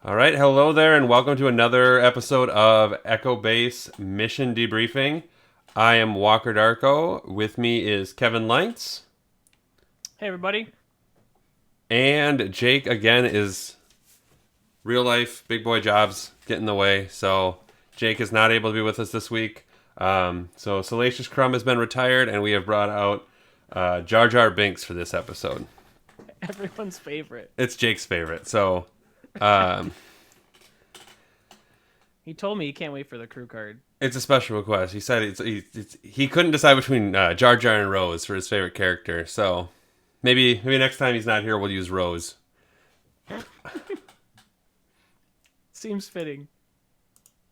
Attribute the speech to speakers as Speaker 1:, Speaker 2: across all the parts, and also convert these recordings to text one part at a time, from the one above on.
Speaker 1: All right, hello there, and welcome to another episode of Echo Base Mission Debriefing. I am Walker Darko. With me is Kevin Leintz.
Speaker 2: Hey, everybody.
Speaker 1: And Jake, again, is real life, big boy jobs get in the way, so Jake is not able to be with us this week. So Salacious Crumb has been retired, and we have brought out Jar Jar Binks for this episode.
Speaker 2: Everyone's favorite.
Speaker 1: It's Jake's favorite, so... Um,
Speaker 2: He told me he can't wait for the crew card.
Speaker 1: It's a special request. He said he couldn't decide between Jar Jar and Rose for his favorite character. So maybe next time he's not here, we'll use Rose.
Speaker 2: Seems fitting.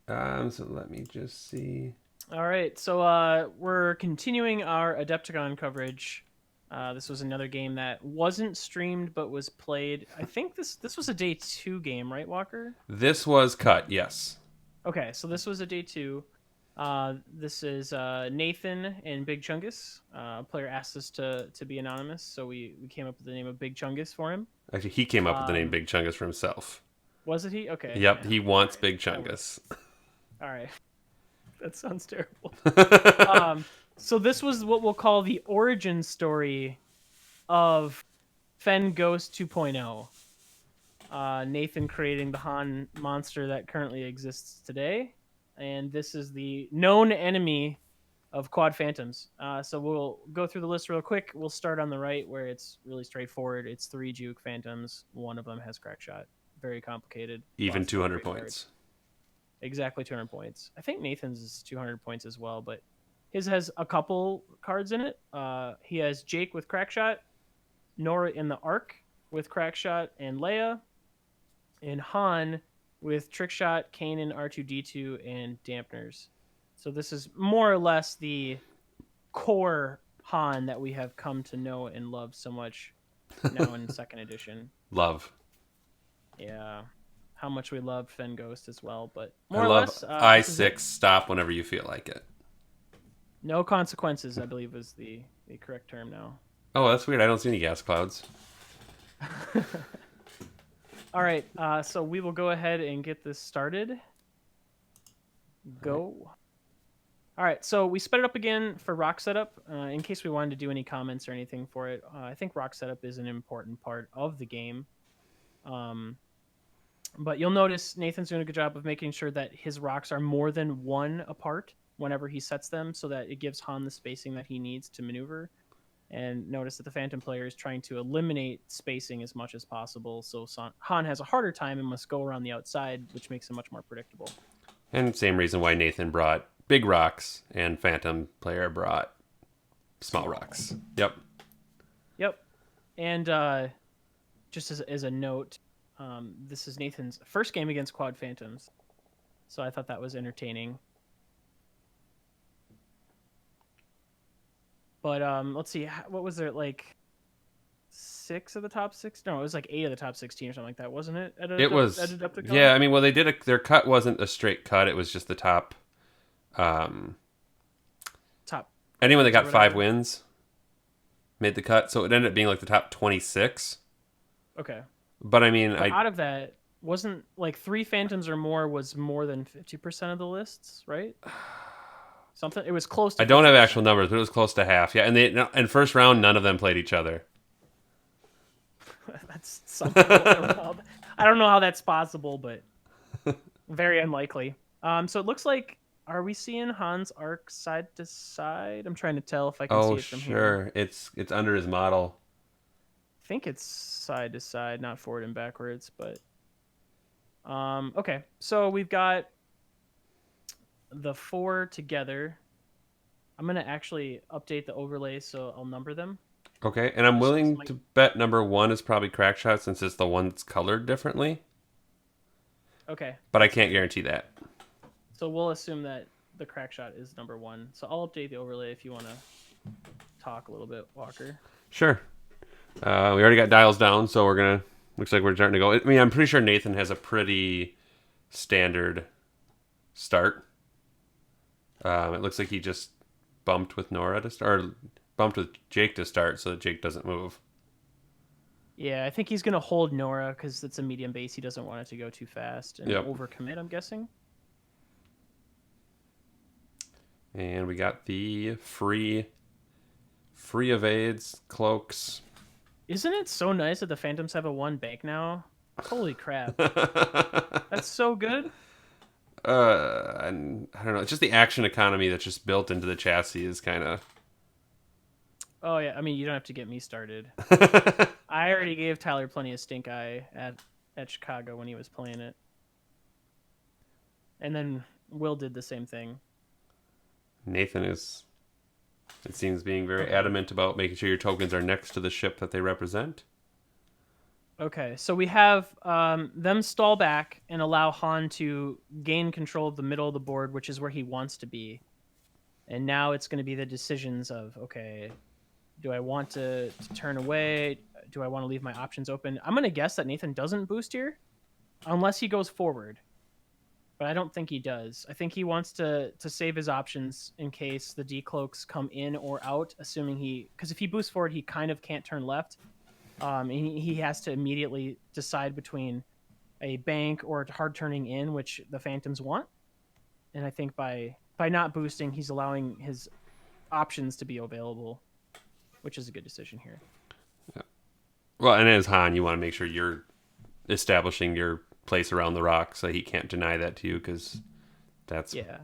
Speaker 1: So let me just see.
Speaker 2: All right, so we're continuing our Adepticon coverage. This was another game that wasn't streamed but was played. I think this was a day 2 game, right, Walker?
Speaker 1: This was cut. Yes.
Speaker 2: Okay, so this was a day 2. This is Nathan and Big Chungus. Player asked us to be anonymous, so we came up with the name of Big Chungus for him.
Speaker 1: Actually, he came up with the name Big Chungus for himself.
Speaker 2: Was it he? Okay.
Speaker 1: Yep,
Speaker 2: Yeah.
Speaker 1: he wants Big Chungus.
Speaker 2: All right. That sounds terrible. So this was what we'll call the origin story of Fen Ghost 2.0. Nathan creating the Han monster that currently exists today, and this is the known enemy of Quad Phantoms. So we'll go through the list real quick. We'll start on the right where it's really straightforward. It's 3 Juke Phantoms. One of them has crack shot. Very complicated.
Speaker 1: Even
Speaker 2: Lots of
Speaker 1: 200
Speaker 2: upgrade
Speaker 1: points.
Speaker 2: cards. Exactly 200 points. I think Nathan's is 200 points as well, but his has a couple cards in it. He has Jake with Crackshot, Nora in the Arc with Crackshot and Leia, and Han with Trickshot, Kanan, R2D2, and Dampeners. So this is more or less the core Han that we have come to know and love so much now in second edition.
Speaker 1: Love.
Speaker 2: Yeah. How much we love Fen Ghost as well, but
Speaker 1: I
Speaker 2: more or
Speaker 1: love
Speaker 2: less,
Speaker 1: I6. Stop whenever you feel like it.
Speaker 2: no consequences, I believe, is the correct term now.
Speaker 1: Oh, that's weird. I don't see any gas clouds.
Speaker 2: All right, so we will go ahead and get this started. Go. All right, so we sped it up again for rock setup in case we wanted to do any comments or anything for it. I think rock setup is an important part of the game. But you'll notice Nathan's doing a good job of making sure that his rocks are more than one apart whenever he sets them so that it gives Han the spacing that he needs to maneuver. And notice that the Phantom player is trying to eliminate spacing as much as possible, so Han has a harder time and must go around the outside, which makes him much more predictable.
Speaker 1: And same reason why Nathan brought big rocks and Phantom player brought small rocks. Yep.
Speaker 2: Yep. And just as a note, this is Nathan's first game against Quad Phantoms, so I thought that was entertaining. But let's see, what was there, like 6 of the top 6? No, it was like 8 of the top 16 or something like that, wasn't it?
Speaker 1: It was.
Speaker 2: At Adepticon?
Speaker 1: Yeah, I mean, well, they did their cut wasn't a straight cut. It was just the top.
Speaker 2: Top.
Speaker 1: Anyone that got
Speaker 2: Or
Speaker 1: 5
Speaker 2: whatever.
Speaker 1: wins made the cut, so it ended up being like the top 26.
Speaker 2: Okay.
Speaker 1: But I mean,
Speaker 2: But out of that, wasn't like 3 Phantoms or more was more than 50% of the lists, right? Something. It was close to
Speaker 1: I don't have
Speaker 2: 50%.
Speaker 1: actual numbers, but it was close to half. Yeah, and in first round, none of them played each other.
Speaker 2: That's something. I don't know how that's possible, but very unlikely. So it looks like, are we seeing Han's arc side to side? I'm trying to tell if I can see
Speaker 1: Oh,
Speaker 2: it from here.
Speaker 1: sure, it's under his model.
Speaker 2: I think it's side to side, not forward and backwards, but okay. So we've got the 4 together. I'm gonna actually update the overlay, so I'll number them.
Speaker 1: Okay, and I'm willing
Speaker 2: Like-
Speaker 1: to bet number 1 is probably Crackshot since it's the one that's colored differently,
Speaker 2: Okay,
Speaker 1: but I can't guarantee that.
Speaker 2: so we'll assume that the crack shot is number 1. So I'll update the overlay if you want to talk a little bit, Walker.
Speaker 1: Sure. We already got dials down, so looks like we're starting to go. I mean, I'm pretty sure Nathan has a pretty standard start. It looks like he just bumped with Nora to start, or bumped with Jake to start so that Jake doesn't move.
Speaker 2: Yeah, I think he's gonna hold Nora because it's a medium base. He doesn't want it to go too fast and
Speaker 1: Yep.
Speaker 2: overcommit. I'm guessing.
Speaker 1: And we got the free evades, cloaks.
Speaker 2: Isn't it so nice that the Phantoms have a 1 bank now? Holy crap, that's so good.
Speaker 1: And I don't know, it's just the action economy that's just built into the chassis is kind of.
Speaker 2: Oh yeah, I mean you don't have to get me started. I already gave Tyler plenty of stink eye at Chicago when he was playing it, and then Will did the same thing.
Speaker 1: Nathan is, it seems, being very
Speaker 2: Okay.
Speaker 1: adamant about making sure your tokens are next to the ship that they represent.
Speaker 2: Okay, so we have them stall back and allow Han to gain control of the middle of the board, which is where he wants to be. And now it's going to be the decisions of, okay, do I want to turn away? Do I want to leave my options open? I'm going to guess that Nathan doesn't boost here unless he goes forward. But I don't think he does. I think he wants to save his options in case the decloaks come in or out, assuming because if he boosts forward, he kind of can't turn left. And he has to immediately decide between a bank or hard turning in, which the Phantoms want. And I think by not boosting, he's allowing his options to be available, which is a good decision here.
Speaker 1: Well, and as Han, you want to make sure you're establishing your place around the rock so he can't deny that to you because that's
Speaker 2: Yeah,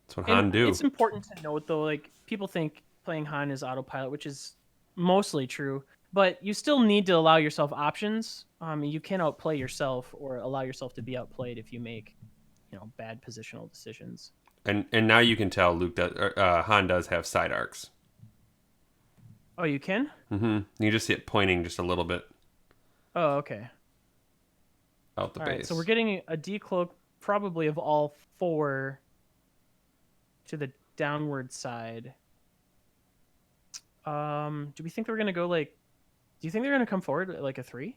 Speaker 1: that's what
Speaker 2: and
Speaker 1: Han do.
Speaker 2: it's important to note though, like people think playing Han is autopilot, which is mostly true, but you still need to allow yourself options. You can outplay yourself or allow yourself to be outplayed if you make, bad positional decisions.
Speaker 1: And now you can tell Han does have side arcs.
Speaker 2: Oh, you can?
Speaker 1: You just see it pointing just a little bit
Speaker 2: Oh, okay.
Speaker 1: out the
Speaker 2: All right, so we're
Speaker 1: base.
Speaker 2: getting a decloak probably of all 4 to the downward side. Do we think they're gonna go like? Do you think they're gonna come forward at like a 3,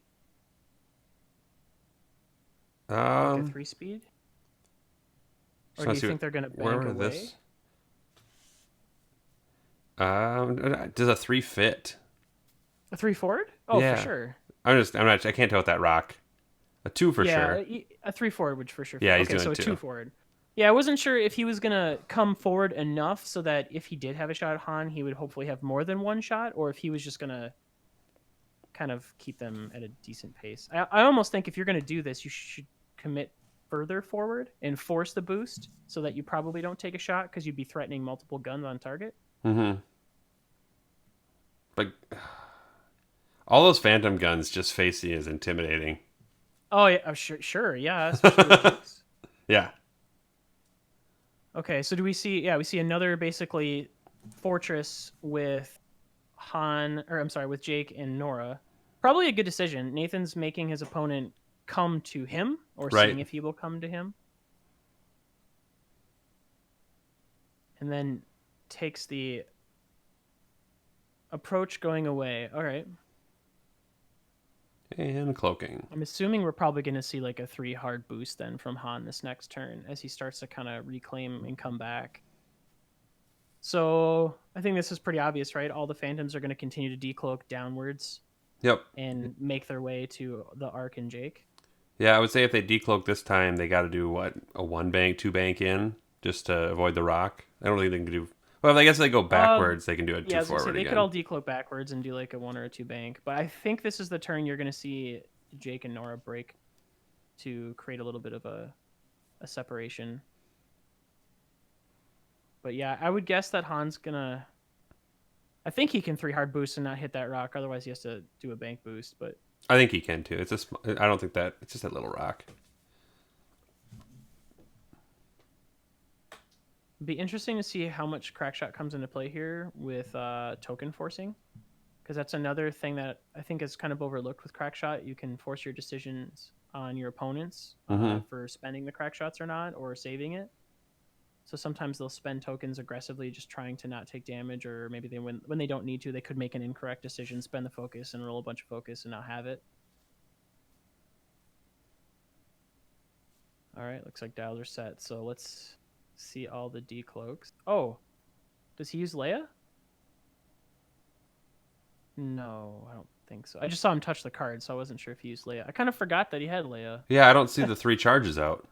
Speaker 2: like a
Speaker 1: Um,
Speaker 2: 3 speed,
Speaker 1: just
Speaker 2: or do
Speaker 1: want
Speaker 2: you
Speaker 1: to see
Speaker 2: think they're gonna
Speaker 1: where
Speaker 2: bank
Speaker 1: were
Speaker 2: away?
Speaker 1: this. Does a 3 fit?
Speaker 2: A 3 forward? Oh, for
Speaker 1: Yeah,
Speaker 2: sure.
Speaker 1: I'm not. I can't tell with that rock. A 2 for
Speaker 2: Yeah,
Speaker 1: sure.
Speaker 2: a 3 forward would for sure fit.
Speaker 1: Yeah, he's
Speaker 2: Okay,
Speaker 1: doing
Speaker 2: so a 2
Speaker 1: 2.
Speaker 2: forward. Yeah, I wasn't sure if he was gonna come forward enough so that if he did have a shot at Han, he would hopefully have more than one shot, or if he was just gonna kind of keep them at a decent pace. I almost think if you're going to do this, you should commit further forward and force the boost so that you probably don't take a shot because you'd be threatening multiple guns on target.
Speaker 1: Like all those phantom guns just face you as intimidating.
Speaker 2: Oh yeah, sure, yeah, especially with Jukes.
Speaker 1: Yeah.
Speaker 2: Okay, so do we see? Yeah, we see another basically fortress with Han, or I'm sorry, with Jake and Nora. Probably a good decision. Nathan's making his opponent come to him, or seeing
Speaker 1: Right.
Speaker 2: if he will come to him, and then takes the approach going away. All right.
Speaker 1: And cloaking.
Speaker 2: I'm assuming we're probably going to see like a 3 hard boost then from Han this next turn as he starts to kind of reclaim and come back. So I think this is pretty obvious, right? All the Phantoms are going to continue to decloak downwards
Speaker 1: Yep.
Speaker 2: and make their way to the Ark and Jake.
Speaker 1: Yeah, I would say if they decloak this time, they got to do what, a 1 bank, 2 bank in just to avoid the rock. I don't think they can do. Well, I guess if they go backwards, they can do a
Speaker 2: Yeah,
Speaker 1: 2
Speaker 2: I was gonna say
Speaker 1: forward
Speaker 2: they could
Speaker 1: again.
Speaker 2: all decloak backwards and do like a 1 or a 2 bank, but I think this is the turn you're going to see Jake and Nora break to create a little bit of a separation. But yeah, I would guess that Han's gonna. I think he can 3 hard boost and not hit that rock. Otherwise, he has to do a bank boost. But
Speaker 1: I think he can too. I don't think that it's just a little rock.
Speaker 2: it'd be interesting to see how much crackshot comes into play here with token forcing, because that's another thing that I think is kind of overlooked with crackshot. You can force your decisions on your opponents for spending the crackshots or not, or saving it. So sometimes they'll spend tokens aggressively, just trying to not take damage, or maybe when they don't need to, they could make an incorrect decision, spend the focus, and roll a bunch of focus and not have it. All right, looks like dials are set. So let's see all the decloaks. Oh, does he use Leia? No, I don't think so. I just saw him touch the card, so I wasn't sure if he used Leia. I kind of forgot that he had Leia.
Speaker 1: Yeah, I don't see the 3 charges out.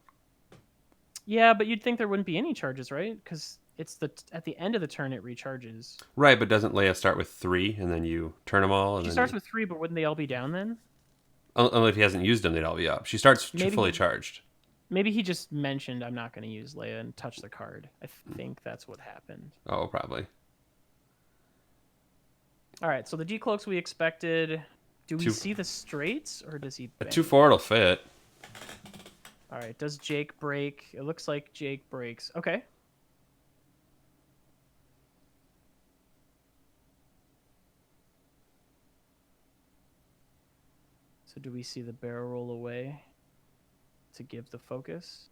Speaker 2: Yeah, but you'd think there wouldn't be any charges, right? Because it's at the end of the turn it recharges.
Speaker 1: Right, but doesn't Leia start with 3 and then you turn them all? And
Speaker 2: She
Speaker 1: then
Speaker 2: starts with 3, but wouldn't they all be down then?
Speaker 1: Only if he hasn't used them, they'd all be up. She starts fully charged.
Speaker 2: Maybe he just mentioned, I'm not going to use Leia and touch the card. I think that's what happened.
Speaker 1: Oh, probably.
Speaker 2: All right, so the decloaks we expected. Do we see the straights, or does he bang?
Speaker 1: A 2/4 will fit.
Speaker 2: All right, does Jake break? It looks like Jake breaks. Okay. So do we see the barrel roll away to give the focus?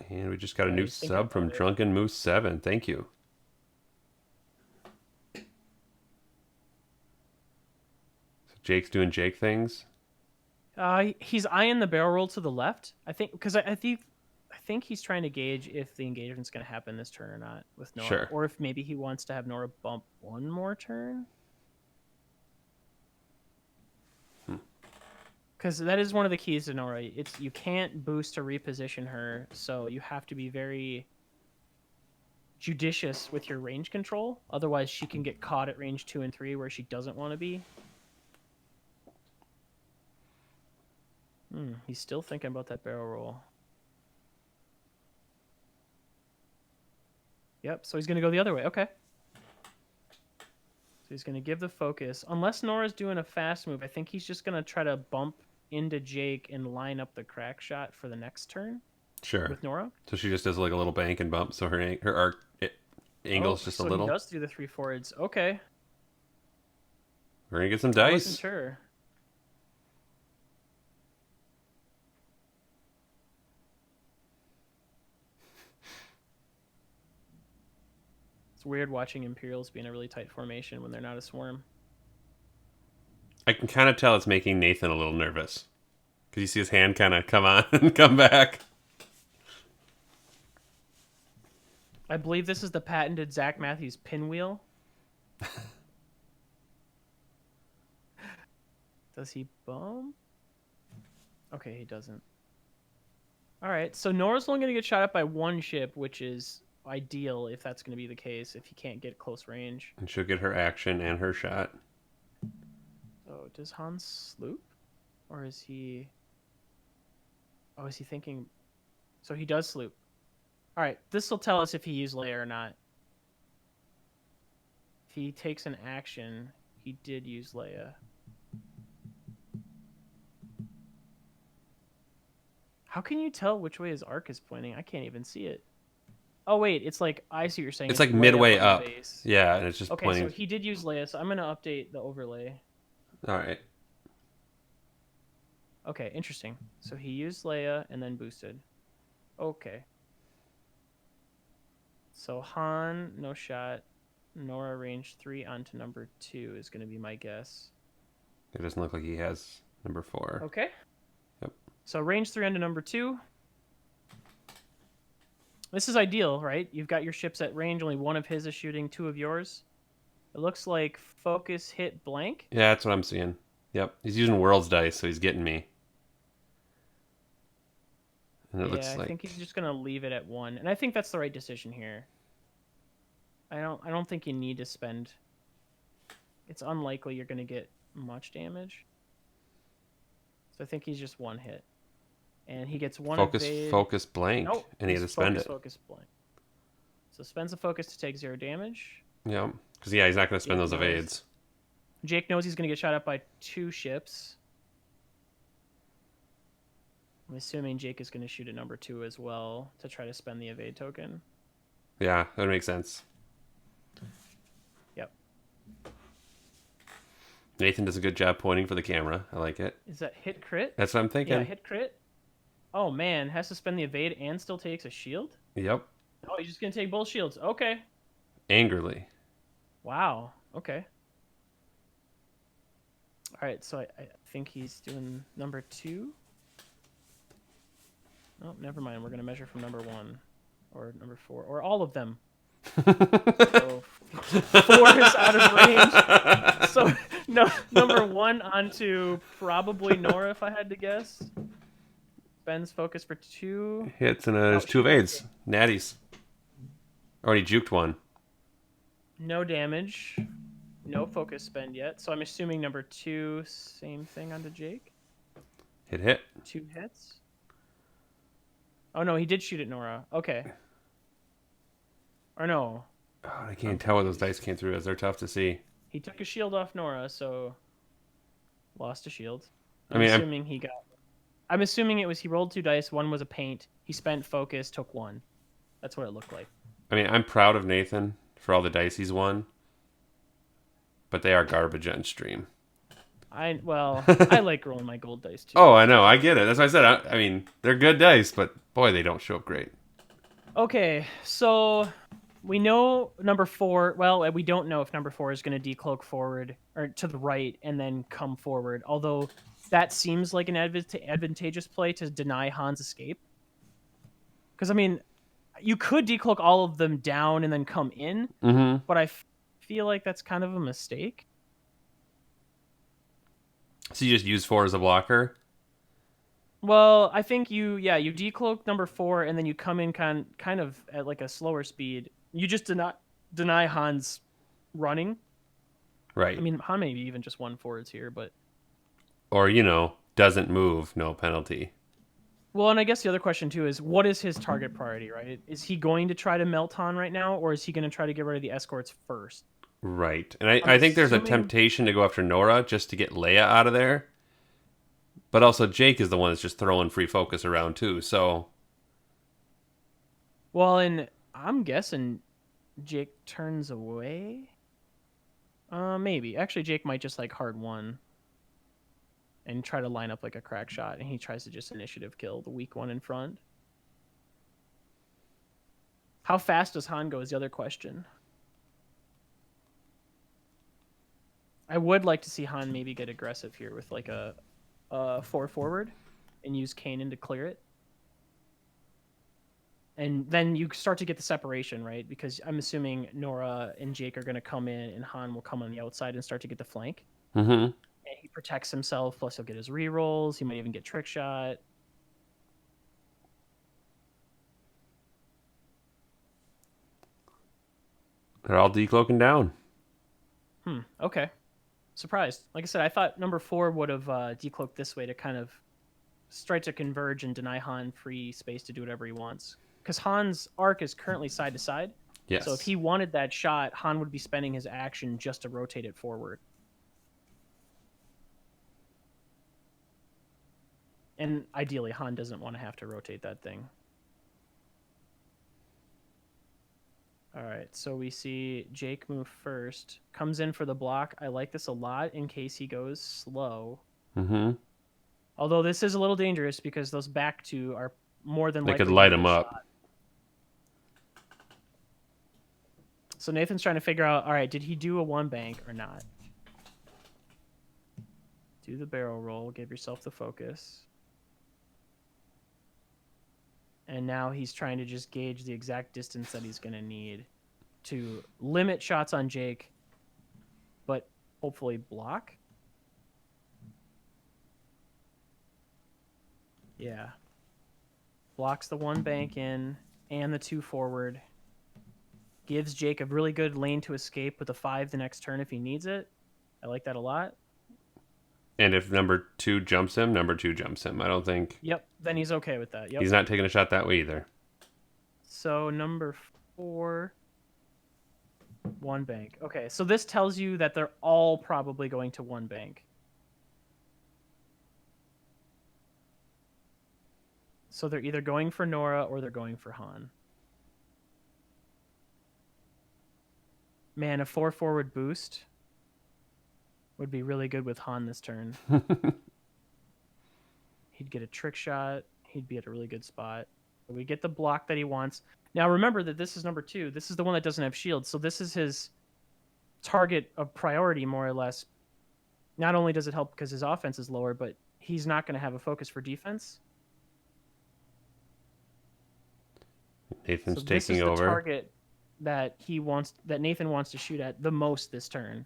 Speaker 1: And we just got a new sub from Drunken Moose 7. Thank you. So Jake's doing Jake things.
Speaker 2: He's eyeing the barrel roll to the left. I think because I think he's trying to gauge if the engagement's going to happen this turn or not with Nora,
Speaker 1: Sure.
Speaker 2: or if maybe he wants to have Nora bump one more turn. Because that is one of the keys to Nora. It's you can't boost to reposition her, so you have to be very judicious with your range control. Otherwise, she can get caught at range 2 and 3 where she doesn't want to be. He's still thinking about that barrel roll. Yep, so he's going to go the other way. Okay. So he's going to give the focus. Unless Nora's doing a fast move, I think he's just going to try to bump into Jake and line up the crack shot for the next turn.
Speaker 1: Sure.
Speaker 2: With Nora.
Speaker 1: So she just does like a little bank and bump, so her arc angle's just a little.
Speaker 2: So he does do the 3 forwards. Okay.
Speaker 1: We're going to get some
Speaker 2: I
Speaker 1: dice.
Speaker 2: wasn't sure. It's weird watching Imperials be in a really tight formation when they're not a swarm.
Speaker 1: I can kind of tell it's making Nathan a little nervous. Because you see his hand kind of come on and come back.
Speaker 2: I believe this is the patented Zach Matthews pinwheel. Does he bump? Okay, he doesn't. All right, so Nora's only going to get shot at by 1 ship, which is ideal if that's going to be the case, if he can't get close range.
Speaker 1: And she'll get her action and her shot.
Speaker 2: Oh, does Han sloop? Or is he... Oh, is he thinking... So he does sloop. All right, this will tell us if he used Leia or not. If he takes an action, he did use Leia. How can you tell which way his arc is pointing? I can't even see it. Oh, wait, it's like... I see what you're saying.
Speaker 1: It's like midway up.
Speaker 2: Base.
Speaker 1: Yeah, and it's just
Speaker 2: okay,
Speaker 1: pointing...
Speaker 2: so he did use Leia, so I'm going to update the overlay.
Speaker 1: All right.
Speaker 2: Okay, interesting. So he used Leia and then boosted. Okay. So Han, no shot. Nora range 3 onto number 2 is going to be my guess.
Speaker 1: It doesn't look like he has number 4.
Speaker 2: Okay.
Speaker 1: Yep.
Speaker 2: So range 3 onto number 2. This is ideal, right? You've got your ships at range. Only 1 of his is shooting, 2 of yours. It looks like focus hit blank.
Speaker 1: Yeah, that's what I'm seeing. Yep. He's using World's dice, so he's getting me. And it looks like...
Speaker 2: I think he's just going to leave it at 1. And I think that's the right decision here. I don't think you need to spend... It's unlikely you're going to get much damage. So I think he's just 1 hit. And he gets 1 evade.
Speaker 1: Focus blank.
Speaker 2: Nope.
Speaker 1: And he has to spend it.
Speaker 2: Focus blank. So spends the focus to take 0 damage.
Speaker 1: Yeah. Because, yeah, he's not going to spend those evades.
Speaker 2: Jake knows he's going to get shot at by 2 ships. I'm assuming Jake is going to shoot at number 2 as well to try to spend the evade token.
Speaker 1: Yeah, that makes sense.
Speaker 2: Yep.
Speaker 1: Nathan does a good job pointing for the camera. I like it.
Speaker 2: Is that hit crit?
Speaker 1: That's what I'm thinking.
Speaker 2: Yeah, hit crit. Oh, man. Has to spend the evade and still takes a shield?
Speaker 1: Yep.
Speaker 2: Oh, he's just going to take both shields. Okay.
Speaker 1: Angrily.
Speaker 2: Wow. Okay. All right, so I think he's doing number 2. Oh, never mind. We're going to measure from number 1 or number 4 or all of them. So 4 is out of range. So no, number 1 onto probably Nora, if I had to guess. Ben's focus for 2.
Speaker 1: Hits and
Speaker 2: Oh,
Speaker 1: there's two
Speaker 2: she
Speaker 1: of aids.
Speaker 2: okay.
Speaker 1: Natties. Already juked one.
Speaker 2: No damage. No focus spend yet. So I'm assuming number 2, same thing onto Jake.
Speaker 1: Hit.
Speaker 2: 2 hits. Oh no, he did shoot at Nora. Okay. Or no.
Speaker 1: Oh, I can't tell where those dice came through as they're tough to see.
Speaker 2: He took a shield off Nora, so lost a shield.
Speaker 1: I mean,
Speaker 2: I'm assuming it was he rolled 2 dice, 1 was a paint, he spent focus, took 1. That's what it looked like.
Speaker 1: I'm proud of Nathan for all the dice he's won, but they are garbage on stream.
Speaker 2: I like rolling my gold dice too.
Speaker 1: Oh, I know. I get it. That's why I said, I mean, they're good dice, but boy, they don't show up great.
Speaker 2: Okay, so we know number 4. Well, we don't know if number 4 is going to decloak forward or to the right and then come forward. Although that seems like an advantageous play to deny Han's escape. Because I mean, you could decloak all of them down and then come in, but I feel like that's kind of a mistake.
Speaker 1: So you just use 4 as a blocker?
Speaker 2: Well, I think you decloak number 4 and then you come in kind of at like a slower speed. You just deny Han's running.
Speaker 1: Right.
Speaker 2: I mean, Han maybe even just 1 forwards here, but
Speaker 1: Or, doesn't move, no penalty.
Speaker 2: well, and I guess the other question too is what is his target priority, right? Is he going to try to melt Han right now, or is he going to try to get rid of the escorts first?
Speaker 1: Right. And I think there's a temptation to go after Nora just to get Leia out of there. But also Jake is the one that's just throwing free focus around too, so...
Speaker 2: Well, and I'm guessing Jake turns away? Maybe. Actually, Jake might just like hard 1 and try to line up like a crack shot, and he tries to just initiative kill the weak one in front. How fast does Han go is the other question. I would like to see Han maybe get aggressive here with like a 4 forward and use Kanan to clear it. And then you start to get the separation, right? Because I'm assuming Nora and Jake are going to come in and Han will come on the outside and start to get the flank.
Speaker 1: Mm-hmm.
Speaker 2: And he protects himself, plus he'll get his rerolls. He might even get trick shot.
Speaker 1: They're all decloaking down.
Speaker 2: Okay. Surprised. Like I said, I thought number 4 would have decloaked this way to kind of try to converge and deny Han free space to do whatever he wants. Because Han's arc is currently side to side.
Speaker 1: Yes.
Speaker 2: So if he wanted that shot, Han would be spending his action just to rotate it forward. And ideally, Han doesn't want to have to rotate that thing. All right, so we see Jake move first. Comes in for the block. I like this a lot in case he goes slow.
Speaker 1: Mm-hmm.
Speaker 2: Although this is a little dangerous because those back 2 are more than likely
Speaker 1: They could light him up.
Speaker 2: Shot. So Nathan's trying to figure out, all right, did he do a 1 bank or not? Do the barrel roll. Give yourself the focus. And now he's trying to just gauge the exact distance that he's going to need to limit shots on Jake, but hopefully block. Yeah. Blocks the 1 bank in and the 2 forward. Gives Jake a really good lane to escape with a 5 the next turn if he needs it. I like that a lot.
Speaker 1: And if number 2 jumps him, number 2 jumps him. I don't think...
Speaker 2: Yep, then he's okay with that. Yep.
Speaker 1: He's not taking a shot that way either.
Speaker 2: So number 4, 1 bank. Okay, so this tells you that they're all probably going to 1 bank. So they're either going for Nora or they're going for Han. Man, a 4 forward boost would be really good with Han this turn. He'd get a trick shot. He'd be at a really good spot. We get the block that he wants. Now remember that this is number 2. This is the one that doesn't have shield. So this is his target of priority, more or less. Not only does it help because his offense is lower, but he's not going to have a focus for defense.
Speaker 1: Nathan's
Speaker 2: so this
Speaker 1: taking
Speaker 2: is the
Speaker 1: over.
Speaker 2: Target. that Nathan wants to shoot at the most this turn.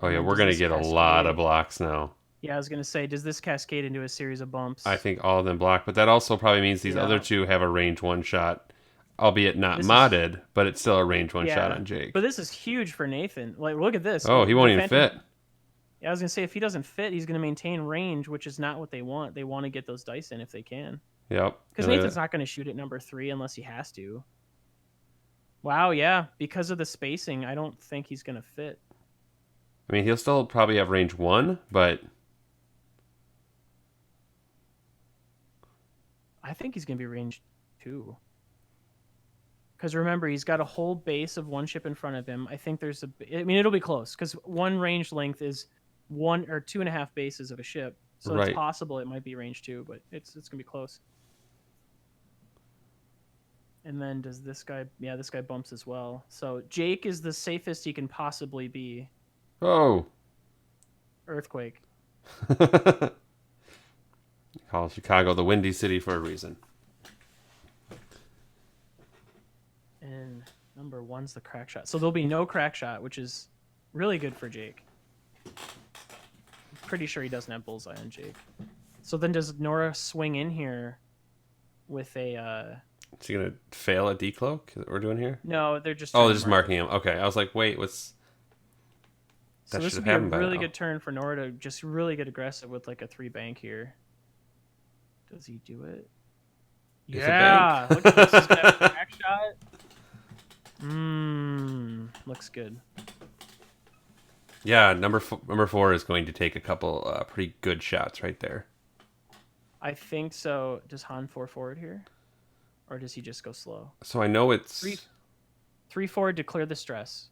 Speaker 1: Oh,
Speaker 2: And
Speaker 1: yeah,
Speaker 2: then
Speaker 1: we're
Speaker 2: does
Speaker 1: going to
Speaker 2: this
Speaker 1: get a lot of
Speaker 2: cascade-
Speaker 1: blocks now.
Speaker 2: Yeah, I was gonna say, does this cascade into a series of
Speaker 1: I
Speaker 2: bumps?
Speaker 1: think all of them block, but that also probably means these other
Speaker 2: Yeah,
Speaker 1: two have a range one shot, albeit not
Speaker 2: this is
Speaker 1: modded, but it's still a range one shot
Speaker 2: yeah,
Speaker 1: on
Speaker 2: but
Speaker 1: Jake.
Speaker 2: this is huge for Nathan. Like, look at this.
Speaker 1: Oh,
Speaker 2: Oh,
Speaker 1: he
Speaker 2: the
Speaker 1: won't even
Speaker 2: Phantom.
Speaker 1: fit.
Speaker 2: Yeah, I was gonna say if he doesn't fit, he's gonna maintain range, which is not what they want. They want to get those dice in if they can,
Speaker 1: Yep.
Speaker 2: because Nathan's not gonna shoot at number 3 unless he has to. Wow, yeah, because of the spacing, I don't think he's gonna fit.
Speaker 1: I mean, he'll still probably have range one, but
Speaker 2: I think he's gonna be range 2. Because remember, he's got a whole base of one ship in front of him. I think I mean, it'll be close because one range length is 1 or 2.5 bases of a ship. So it's
Speaker 1: right.
Speaker 2: possible it might be range 2, but it's gonna be close. And then does this guy? Yeah, this guy bumps as well. So Jake is the safest he can possibly be.
Speaker 1: Oh.
Speaker 2: Earthquake.
Speaker 1: Call Chicago the Windy City for a reason.
Speaker 2: And number 1's the crack shot. So there'll be no crack shot, which is really good for Jake. I'm pretty sure he doesn't have bullseye on Jake. So then does Nora swing in here with a...
Speaker 1: Is he going to fail a decloak that we're doing here?
Speaker 2: No, they're just...
Speaker 1: Oh, they're just marking him. Okay, I was like, wait, what's...
Speaker 2: So this would be a really good turn for Nora to just really get aggressive with like a 3 bank here. Does he do it? Yeah, look at this. He's gonna have a crack shot. Looks good.
Speaker 1: Yeah, number 4 is going to take a couple pretty good shots right there.
Speaker 2: I think so. Does Han 4 forward here? Or does he just go slow?
Speaker 1: So I know it's...
Speaker 2: 3 forward to clear the stress.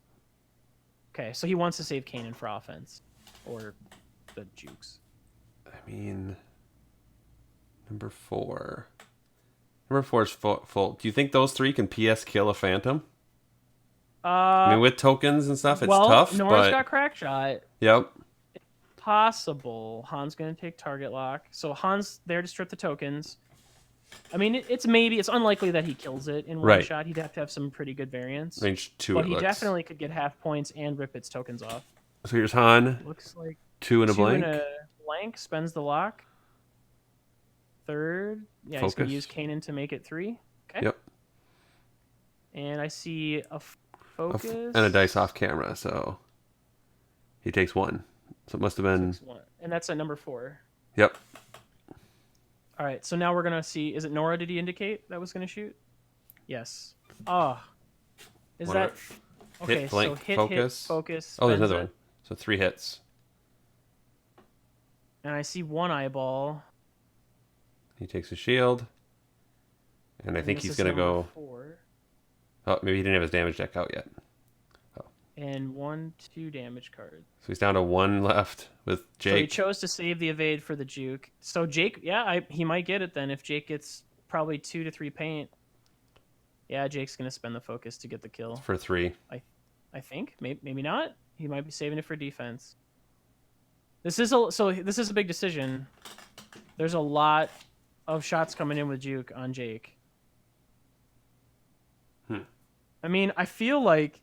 Speaker 2: Okay, so he wants to save Kanan for offense. Or the jukes.
Speaker 1: I mean... Number 4. Number 4 is full. Do you think those 3 can PS kill a Phantom? I mean, with tokens and stuff, it's tough.
Speaker 2: Nora's got crack shot.
Speaker 1: Yep.
Speaker 2: Possible. Han's going to take target lock. So Han's there to strip the tokens. I mean, it's unlikely that he kills it in one shot. He'd have to have some pretty good variance.
Speaker 1: Range 2,
Speaker 2: but he definitely could get half points and rip its tokens off.
Speaker 1: So here's Han.
Speaker 2: Looks like
Speaker 1: 2 and a blank.
Speaker 2: 2 and a blank. Spends the lock. 3rd. Yeah,
Speaker 1: Focus.
Speaker 2: He's going to use Kanan to make it 3. Okay.
Speaker 1: Yep.
Speaker 2: And I see a focus.
Speaker 1: And a dice off camera, so he takes 1. So it must have been...
Speaker 2: And that's at number 4.
Speaker 1: Yep.
Speaker 2: All right, so now we're going to see... Is it Nora, did he indicate that was going to shoot? Yes. Oh. Is that... Okay,
Speaker 1: hit, blank,
Speaker 2: so hit, focus.
Speaker 1: Oh, there's another one. So 3 hits.
Speaker 2: And I see 1 eyeball.
Speaker 1: He takes a shield. And I think he's going to go...
Speaker 2: 4.
Speaker 1: Oh, maybe he didn't have his damage deck out yet. Oh.
Speaker 2: And 1, 2 damage cards.
Speaker 1: So he's down to 1 left with Jake.
Speaker 2: So he chose to save the evade for the juke. So Jake, he might get it then if Jake gets probably 2 to 3 paint. Yeah, Jake's going to spend the focus to get the kill.
Speaker 1: For 3.
Speaker 2: I think. Maybe not. He might be saving it for defense. This is a big decision. There's a lot of shots coming in with juke on Jake. I mean, I feel like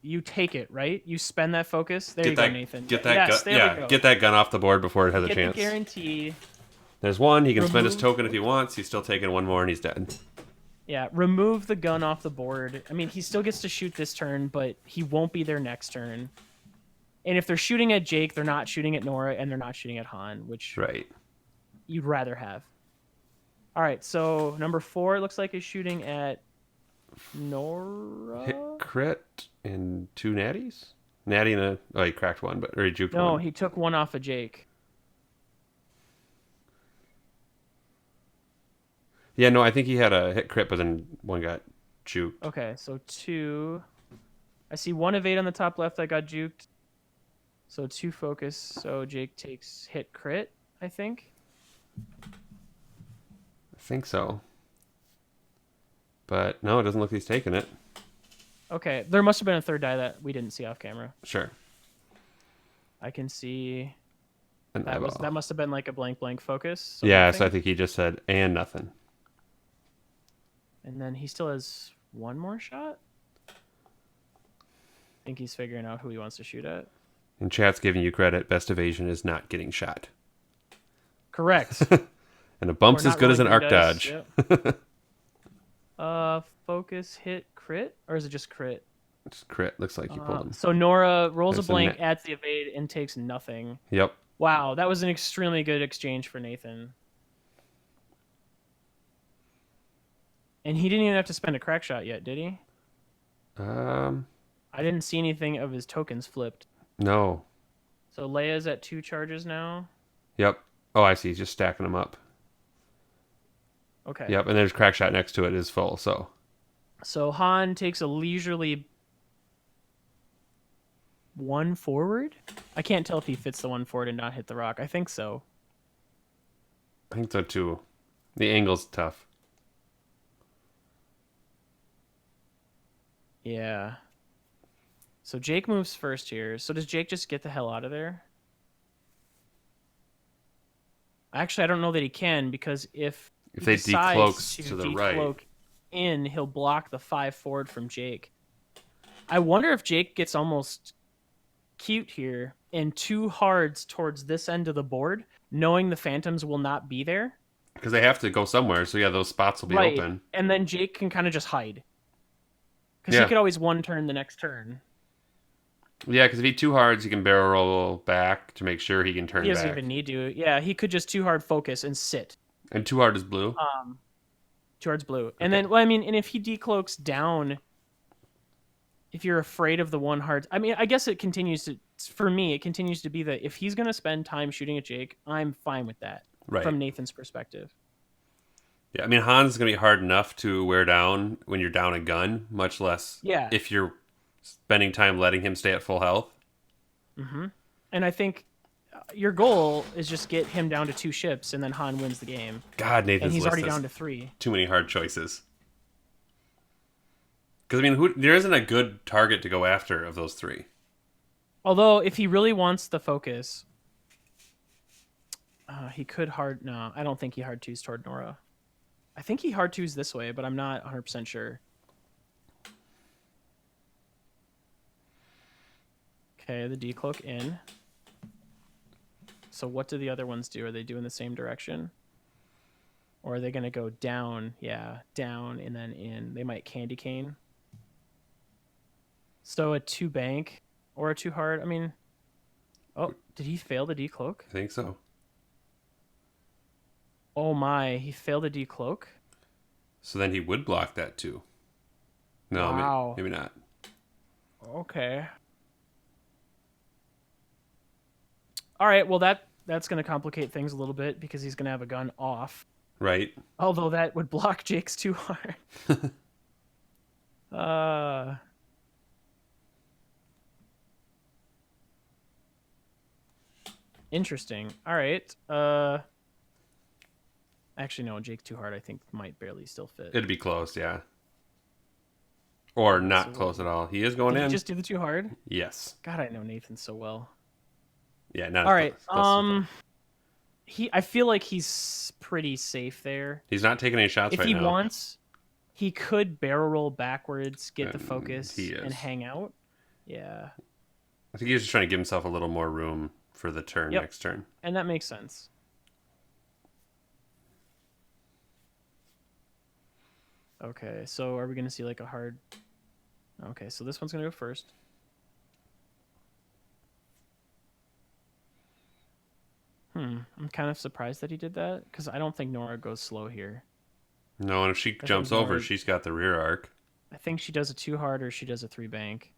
Speaker 2: you take it, right? You spend that focus. There you go, Nathan.
Speaker 1: Get that gun. Get that gun off the board before it has a chance.
Speaker 2: The guarantee.
Speaker 1: There's 1. He can spend his token if he wants. He's still taking 1 more and he's dead.
Speaker 2: Yeah, remove the gun off the board. I mean, he still gets to shoot this turn, but he won't be there next turn. And if they're shooting at Jake, they're not shooting at Nora, and they're not shooting at Han, which you'd rather have. All right, so number 4 looks like is shooting at Nora.
Speaker 1: Hit crit and 2 natties? Natty and a... Oh, he cracked 1, or he juked 1.
Speaker 2: No, he took 1 off of Jake.
Speaker 1: Yeah, no, I think he had a hit crit, but then 1 got juked.
Speaker 2: Okay, so 2. I see 1 evade on the top left that got juked. So 2 focus. So Jake takes hit crit, I think.
Speaker 1: I think so. But no, it doesn't look like he's taking it.
Speaker 2: Okay, there must have been a 3rd die that we didn't see off camera.
Speaker 1: Sure.
Speaker 2: I can see
Speaker 1: An eyeball.
Speaker 2: that must have been like a blank focus.
Speaker 1: Yeah, so I think he just said, and nothing.
Speaker 2: And then he still has one more shot. I think he's figuring out who he wants to shoot at.
Speaker 1: And chat's giving you credit. Best evasion is not getting shot.
Speaker 2: Correct.
Speaker 1: And a bump's
Speaker 2: Or
Speaker 1: as
Speaker 2: not
Speaker 1: good as an
Speaker 2: rolling
Speaker 1: arc
Speaker 2: dice,
Speaker 1: dodge.
Speaker 2: Yep. Focus, hit, crit? Or is it just crit?
Speaker 1: Just crit. Looks like you pulled him.
Speaker 2: So Nora rolls
Speaker 1: There's
Speaker 2: a
Speaker 1: a
Speaker 2: blank,
Speaker 1: net.
Speaker 2: adds the evade, and takes nothing.
Speaker 1: Yep.
Speaker 2: Wow, that was an extremely good exchange for Nathan. And he didn't even have to spend a crack shot yet, did he? I didn't see anything of his tokens flipped.
Speaker 1: No.
Speaker 2: So Leia's at 2 charges now.
Speaker 1: Yep. Oh, I see. He's just stacking them up.
Speaker 2: Okay.
Speaker 1: Yep. And there's crack shot next to it is full.
Speaker 2: So Han takes a leisurely 1 forward. I can't tell if he fits the 1 forward and not hit the rock. I think so.
Speaker 1: I think so too. The angle's tough.
Speaker 2: Yeah. So Jake moves first here. So does Jake just get the hell out of there? Actually, I don't know that he can, because if he
Speaker 1: they
Speaker 2: decides
Speaker 1: decloaks to the right,
Speaker 2: decloak in, he'll block the 5 forward from Jake. I wonder if Jake gets almost cute here and 2 hards towards this end of the board, knowing the phantoms will not be there.
Speaker 1: because they have to go somewhere. So yeah, those spots will be open.
Speaker 2: And then Jake can kind of just hide. Because he could always 1 turn the next turn.
Speaker 1: Yeah, because if he 2 hards, he can barrel roll back to make sure he can turn back.
Speaker 2: He doesn't even need to. Yeah, he could just 2 hard focus and sit.
Speaker 1: And 2 hard is blue?
Speaker 2: 2 hard's blue. Okay. And then, well, I mean, and if he decloaks down, if you're afraid of the 1 hard, I mean, I guess it continues to, for me, it continues to be that if he's going to spend time shooting at Jake, I'm fine with that.
Speaker 1: Right.
Speaker 2: From Nathan's perspective.
Speaker 1: Yeah, I mean, Han's going to be hard enough to wear down when you're down a gun, much less if you're spending time letting him stay at full health.
Speaker 2: Mm-hmm. And I think your goal is just get him down to 2 ships, and then Han wins the game.
Speaker 1: God, Nathan's
Speaker 2: and he's
Speaker 1: list
Speaker 2: already
Speaker 1: has
Speaker 2: down to 3.
Speaker 1: Too many hard choices. Because, I mean, there isn't a good target to go after of those 3.
Speaker 2: Although, if he really wants the focus, he could hard... No, I don't think he hard 2s toward Nora. I think he hard 2s this way, but I'm not 100% sure. Okay, the decloak in. So what do the other ones do? Are they doing the same direction? Or are they going to go down? Yeah, down and then in. They might candy cane. So a 2 bank or a 2 hard. I mean, oh, did he fail the decloak?
Speaker 1: I think so.
Speaker 2: Oh my, he failed the decloak?
Speaker 1: So then he would block that too. No,
Speaker 2: wow.
Speaker 1: maybe not.
Speaker 2: Okay. All right, well that's going to complicate things a little bit because he's going to have a gun off.
Speaker 1: Right.
Speaker 2: Although that would block Jake's 2 hard. Interesting. All right. Actually, no. Jake 2 hard, I think, might barely still fit.
Speaker 1: It'd be close, yeah. Or not close at all. He is going in.
Speaker 2: Did he just do the 2 hard?
Speaker 1: Yes.
Speaker 2: God, I know Nathan so well.
Speaker 1: Yeah, not
Speaker 2: all
Speaker 1: as
Speaker 2: right.
Speaker 1: close
Speaker 2: I feel like he's pretty safe there.
Speaker 1: He's not taking any shots right now.
Speaker 2: If he wants, he could barrel roll backwards, get the focus, and hang out. Yeah.
Speaker 1: I think he's just trying to give himself a little more room for the turn next turn.
Speaker 2: And that makes sense. Okay, so are we going to see like a hard... Okay, so this one's going to go first. I'm kind of surprised that he did that, because I don't think Nora goes slow here.
Speaker 1: No, and if she jumps over, she's got the rear arc.
Speaker 2: I think she does a 2 hard or she does a 3 bank.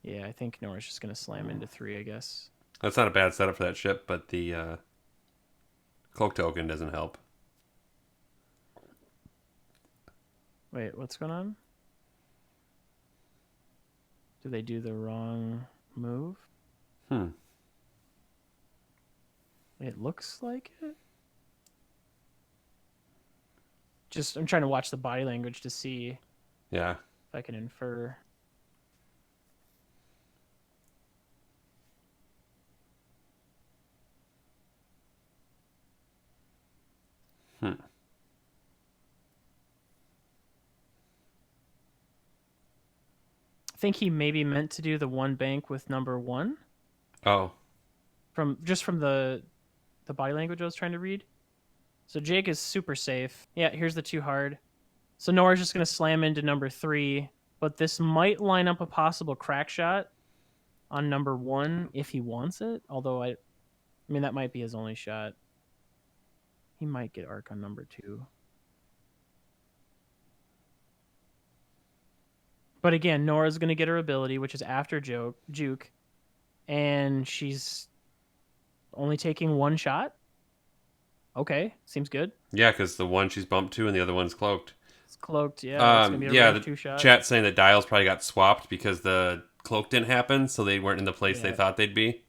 Speaker 2: Yeah, I think Nora's just going to slam into 3, I guess.
Speaker 1: That's not a bad setup for that ship, but the cloak token doesn't help.
Speaker 2: Wait, what's going on? Do they do the wrong move? It looks like it. Just, I'm trying to watch the body language to see if I can infer.
Speaker 1: Hmm.
Speaker 2: I think he maybe meant to do the one bank with number one
Speaker 1: Oh,
Speaker 2: from the body language I was trying to read. So Jake is super safe. Yeah, here's the too hard. So Nora's just going to slam into number 3, but this might line up a possible crack shot on number 1 if he wants it. Although I mean that might be his only shot. He might get arc on number 2. But again, Nora's going to get her ability, which is after Juke, and she's only taking one shot. Okay, seems good.
Speaker 1: yeah, because the one she's bumped to and the other one's cloaked.
Speaker 2: It's cloaked. Yeah, it's going to be a
Speaker 1: Yeah,
Speaker 2: range
Speaker 1: the
Speaker 2: 2 shot.
Speaker 1: chat saying that dials probably got swapped because the cloak didn't happen, so they weren't in the place they
Speaker 2: Yeah.
Speaker 1: thought they'd be.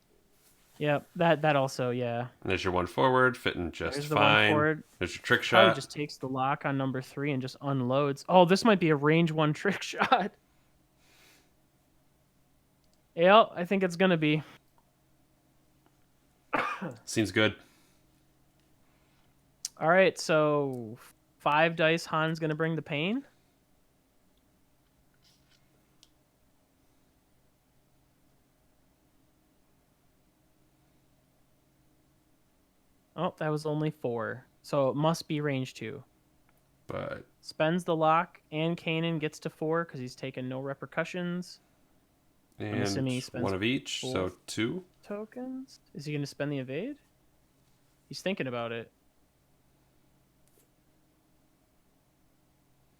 Speaker 2: Yep, that also, yeah.
Speaker 1: And there's your one forward, fitting just
Speaker 2: There's the
Speaker 1: fine.
Speaker 2: one forward.
Speaker 1: There's your trick
Speaker 2: Probably
Speaker 1: shot.
Speaker 2: just takes the lock on number 3 and just unloads. Oh, this might be a range 1 trick shot. Yeah, I think it's gonna be.
Speaker 1: Seems good.
Speaker 2: All right, so 5 dice. Han's gonna bring the pain. Oh, that was only 4. So it must be range 2.
Speaker 1: But
Speaker 2: Spends the lock, and Kanan gets to 4 because he's taken no repercussions. I'm assuming he
Speaker 1: and
Speaker 2: spends
Speaker 1: one of each, so
Speaker 2: 4
Speaker 1: 2.
Speaker 2: tokens. Is he going to spend the evade? He's thinking about it.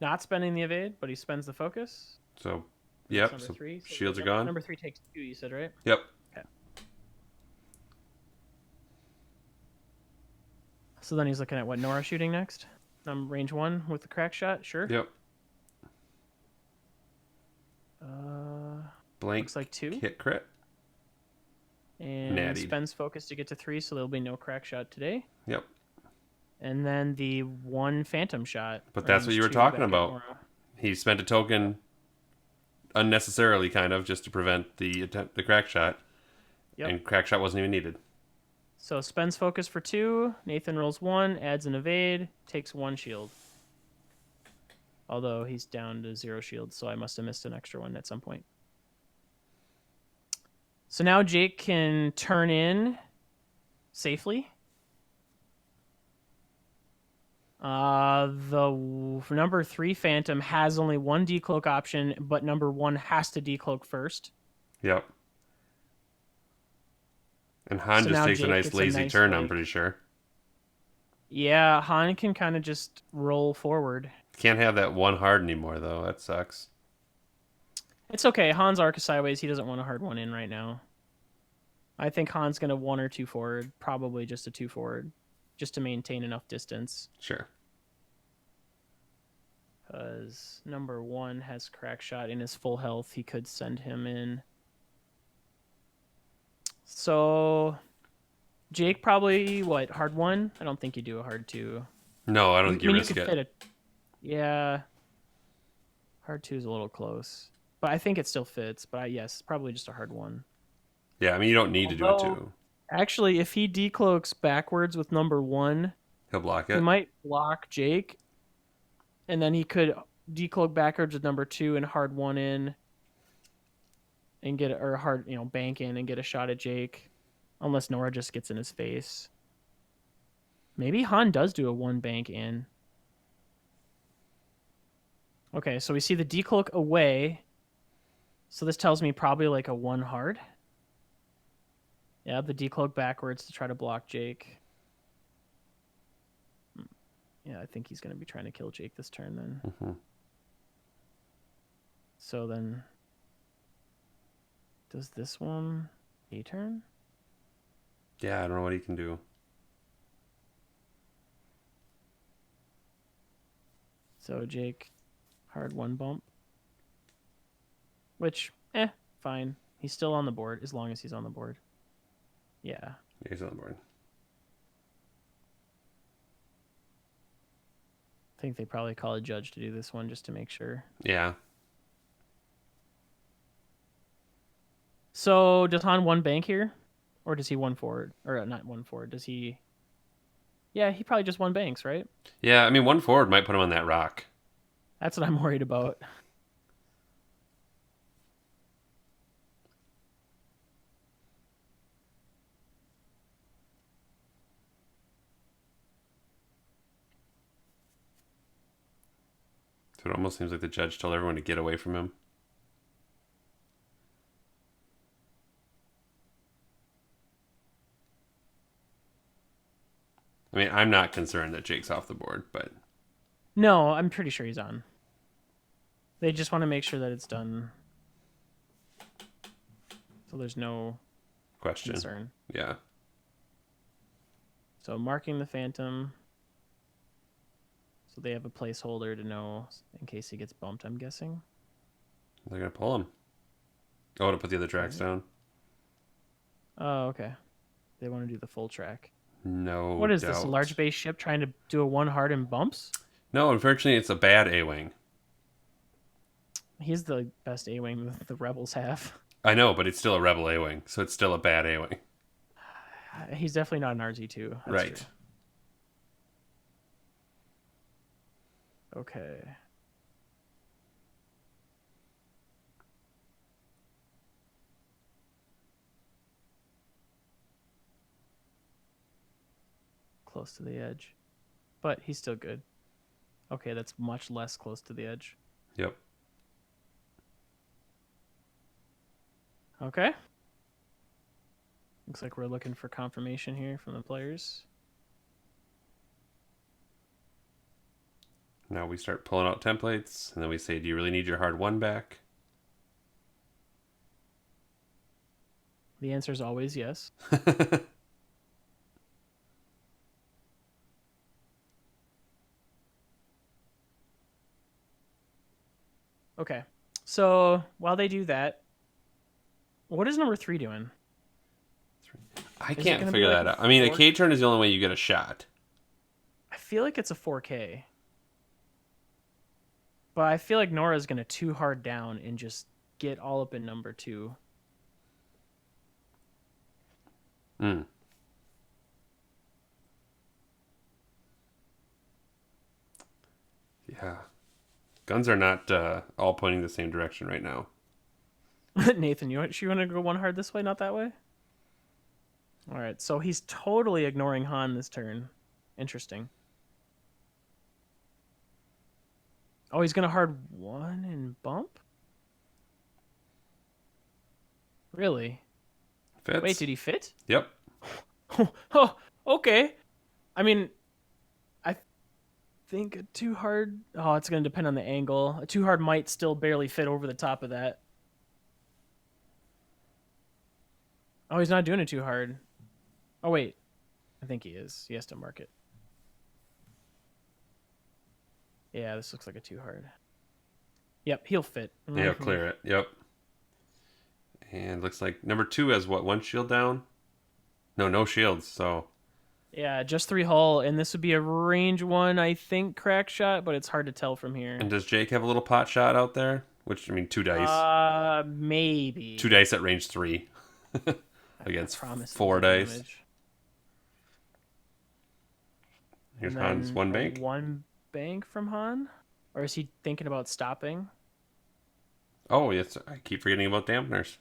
Speaker 2: Not spending the evade, but he spends the focus.
Speaker 1: So,
Speaker 2: That's
Speaker 1: yep.
Speaker 2: number
Speaker 1: So
Speaker 2: 3. So
Speaker 1: shields are gone.
Speaker 2: Number 3 takes 2. You said, right?
Speaker 1: Yep.
Speaker 2: Okay. So then he's looking at what Nora shooting next. Range 1 with the crack shot. Sure.
Speaker 1: Yep. Blank.
Speaker 2: Looks like 2.
Speaker 1: Hit crit.
Speaker 2: And
Speaker 1: Natty.
Speaker 2: spends focus to get to 3, so there'll be no crack shot today.
Speaker 1: Yep.
Speaker 2: And then the 1 phantom shot.
Speaker 1: But that's what
Speaker 2: range
Speaker 1: you were
Speaker 2: 2
Speaker 1: talking
Speaker 2: back at
Speaker 1: about.
Speaker 2: Nora.
Speaker 1: He spent a token unnecessarily, kind of, just to prevent the crack shot.
Speaker 2: Yep.
Speaker 1: And crack shot wasn't even needed.
Speaker 2: So spends focus for 2. Nathan rolls 1, adds an evade, takes 1 shield. Although he's down to 0 shield, so I must have missed an extra one at some point. So now Jake can turn in safely. The number 3 Phantom has only 1 decloak option, but number 1 has to decloak first.
Speaker 1: Yep. And Han
Speaker 2: So
Speaker 1: just
Speaker 2: now
Speaker 1: takes a
Speaker 2: Jake
Speaker 1: nice
Speaker 2: gets a
Speaker 1: lazy
Speaker 2: nice,
Speaker 1: turn, I'm
Speaker 2: like-
Speaker 1: pretty sure.
Speaker 2: Yeah, Han can kind of just roll forward.
Speaker 1: Can't have that one hard anymore, though. That sucks.
Speaker 2: It's okay. Han's arc is sideways. He doesn't want a hard one in right now. I think Han's going to 1 or 2 forward. Probably just a 2 forward. Just to maintain enough distance.
Speaker 1: Sure.
Speaker 2: Because number 1 has crack shot in his full health. He could send him in. So Jake probably, what, hard 1? I don't think you do a hard 2.
Speaker 1: No, I don't think you risk
Speaker 2: could
Speaker 1: it.
Speaker 2: fit it. Yeah. Hard 2 is a little close. But I think it still fits. But yes, probably just a hard 1.
Speaker 1: Yeah, I mean, you don't need to do it, too.
Speaker 2: Actually, if he decloaks backwards with number 1,
Speaker 1: He'll block
Speaker 2: he
Speaker 1: it.
Speaker 2: might block Jake. And then he could decloak backwards with number 2 and hard 1 in. And get, or hard, bank in and get a shot at Jake. Unless Nora just gets in his face. Maybe Han does do a 1 bank in. Okay, so we see the decloak away. So this tells me probably like a 1 hard. Yeah, the decloak backwards to try to block Jake. Yeah, I think he's going to be trying to kill Jake this turn then.
Speaker 1: Mm-hmm.
Speaker 2: So then... Does this one a turn?
Speaker 1: Yeah, I don't know what he can do.
Speaker 2: So Jake, hard 1 bump. Which, fine. He's still on the board as long as he's on the board. Yeah.
Speaker 1: He's on the board.
Speaker 2: I think they probably call a judge to do this one just to make sure.
Speaker 1: Yeah.
Speaker 2: So does Han 1 bank here? Or does he 1 forward? Or not 1 forward. Does he... Yeah, he probably just won banks, right?
Speaker 1: Yeah, I mean, one forward might put him on that rock.
Speaker 2: That's what I'm worried about.
Speaker 1: So it almost seems like the judge told everyone to get away from him. I mean, I'm not concerned that Jake's off the board, but
Speaker 2: No, I'm pretty sure he's on. They just want to make sure that it's done, so there's no
Speaker 1: question.
Speaker 2: concern.
Speaker 1: Yeah.
Speaker 2: So marking the Phantom, so they have a placeholder to know in case he gets bumped, I'm guessing.
Speaker 1: They're going to pull him. Oh, to put the other tracks down?
Speaker 2: Oh, okay. They want to do the full track.
Speaker 1: No
Speaker 2: What is
Speaker 1: doubt.
Speaker 2: this, a large base ship trying to do a one hard and bumps?
Speaker 1: No, unfortunately, it's a bad A-Wing.
Speaker 2: He's the best A-Wing the Rebels have.
Speaker 1: I know, but it's still a Rebel A-Wing, so it's still a bad A-Wing.
Speaker 2: He's definitely not an RZ2. That's
Speaker 1: Right.
Speaker 2: True. Okay. Close to the edge. But he's still good. Okay, that's much less close to the edge.
Speaker 1: Yep.
Speaker 2: Okay. Looks like we're looking for confirmation here from the players.
Speaker 1: Now we start pulling out templates, and then we say, do you really need your hard one back?
Speaker 2: The answer is always yes. Okay. So while they do that, what is number 3 doing?
Speaker 1: I
Speaker 2: Is it
Speaker 1: can't
Speaker 2: gonna be
Speaker 1: figure
Speaker 2: like
Speaker 1: that
Speaker 2: a
Speaker 1: out. I mean, a
Speaker 2: four-
Speaker 1: K turn is the only way you get a shot.
Speaker 2: I feel like it's a 4K. But I feel like Nora's going to too hard down and just get all up in number 2.
Speaker 1: Mm. Yeah. Guns are not all pointing the same direction right now.
Speaker 2: Nathan, you want to go one hard this way, not that way? All right, so he's totally ignoring Han this turn. Interesting. Oh, he's going to hard 1 and bump? Really?
Speaker 1: Fits.
Speaker 2: Wait, did he fit?
Speaker 1: Yep.
Speaker 2: Oh, okay. I mean, I think a too hard. Oh, it's going to depend on the angle. A too hard might still barely fit over the top of that. Oh, he's not doing it too hard. Oh, wait. I think he is. He has to mark it. Yeah, this looks like a too hard. Yep, he'll fit.
Speaker 1: Yeah, clear it. Yep. And looks like number 2 has what, 1 shield down? No shields, so.
Speaker 2: Yeah, just 3 hull, and this would be a range 1, I think, crack shot, but it's hard to tell from here.
Speaker 1: And does Jake have a little pot shot out there? Which, I mean, 2 dice.
Speaker 2: Maybe.
Speaker 1: 2 dice at range 3. Against 4 dice.
Speaker 2: Damage.
Speaker 1: Here's
Speaker 2: And
Speaker 1: Han's
Speaker 2: then
Speaker 1: 1 bank.
Speaker 2: 1 bank from Han? Or is he thinking about stopping?
Speaker 1: Oh, yes. I keep forgetting about dampeners.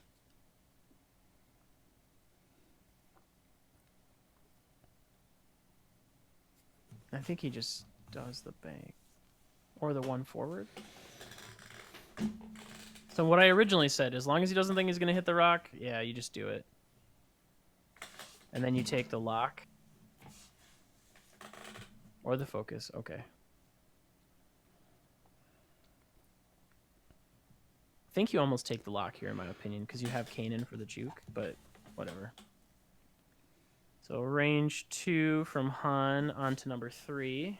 Speaker 2: I think he just does the bank. Or the 1 forward. So what I originally said, as long as he doesn't think he's going to hit the rock, yeah, you just do it. And then you take the lock. Or the focus, okay. I think you almost take the lock here, in my opinion, because you have Kanan for the juke, but whatever. So range 2 from Han onto number 3.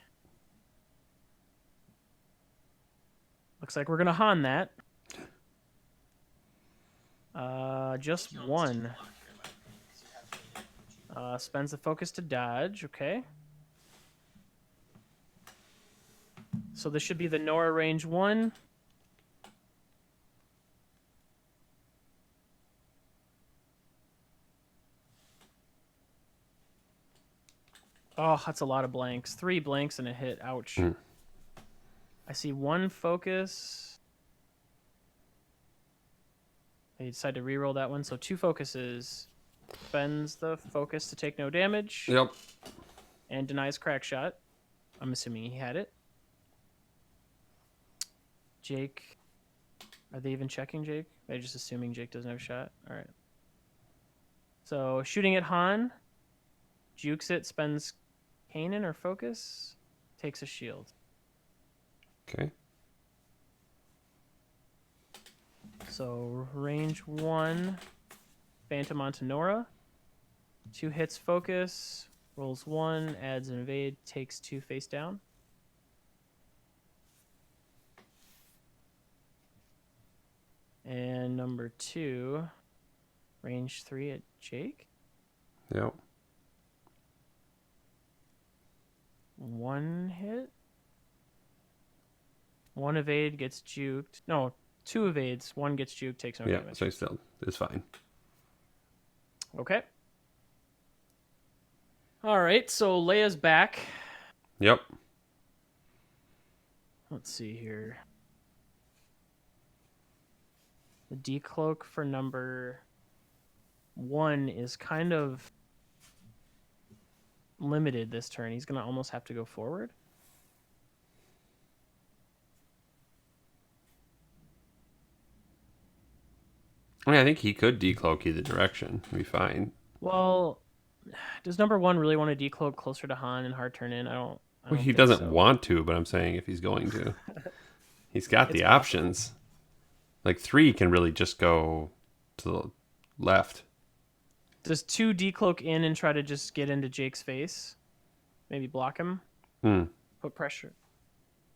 Speaker 2: Looks like we're going to Han that. Just 1. Spends the focus to dodge, okay. So this should be the Nora range 1. Oh, that's a lot of blanks. 3 blanks and a hit. Ouch.
Speaker 1: Mm.
Speaker 2: I see 1 focus. I decide to reroll that one. So 2 focuses. Spends the focus to take no damage.
Speaker 1: Yep.
Speaker 2: And denies crack shot. I'm assuming he had it. Jake. Are they even checking Jake? They're just assuming Jake doesn't have a shot. All right. So shooting at Han. Jukes it. Spends Kanan or focus. Takes a shield.
Speaker 1: Okay.
Speaker 2: So range 1. Phantom onto Nora. 2 hits focus. Rolls 1. Adds an evade. Takes 2 face down. And number 2. Range 3 at Jake.
Speaker 1: Yep.
Speaker 2: 1 hit. 1 evade gets juked. No, 2 evades. 1 gets juked, takes no
Speaker 1: Yeah,
Speaker 2: damage.
Speaker 1: so he still is fine.
Speaker 2: Okay. All right, so Leia's back.
Speaker 1: Yep.
Speaker 2: Let's see here. The decloak for number 1 is kind of limited this turn. He's going to almost have to go forward.
Speaker 1: I mean, I think he could decloak either direction. He'd be fine.
Speaker 2: Well, does number 1 really want to decloak closer to Han and hard turn in? I don't
Speaker 1: He
Speaker 2: think
Speaker 1: doesn't
Speaker 2: so.
Speaker 1: want to, but I'm saying if he's going to. He's got
Speaker 2: It's
Speaker 1: the
Speaker 2: possible.
Speaker 1: options. Like 3 can really just go to the left.
Speaker 2: Does 2 decloak in and try to just get into Jake's face? Maybe block him?
Speaker 1: Hmm.
Speaker 2: Put pressure.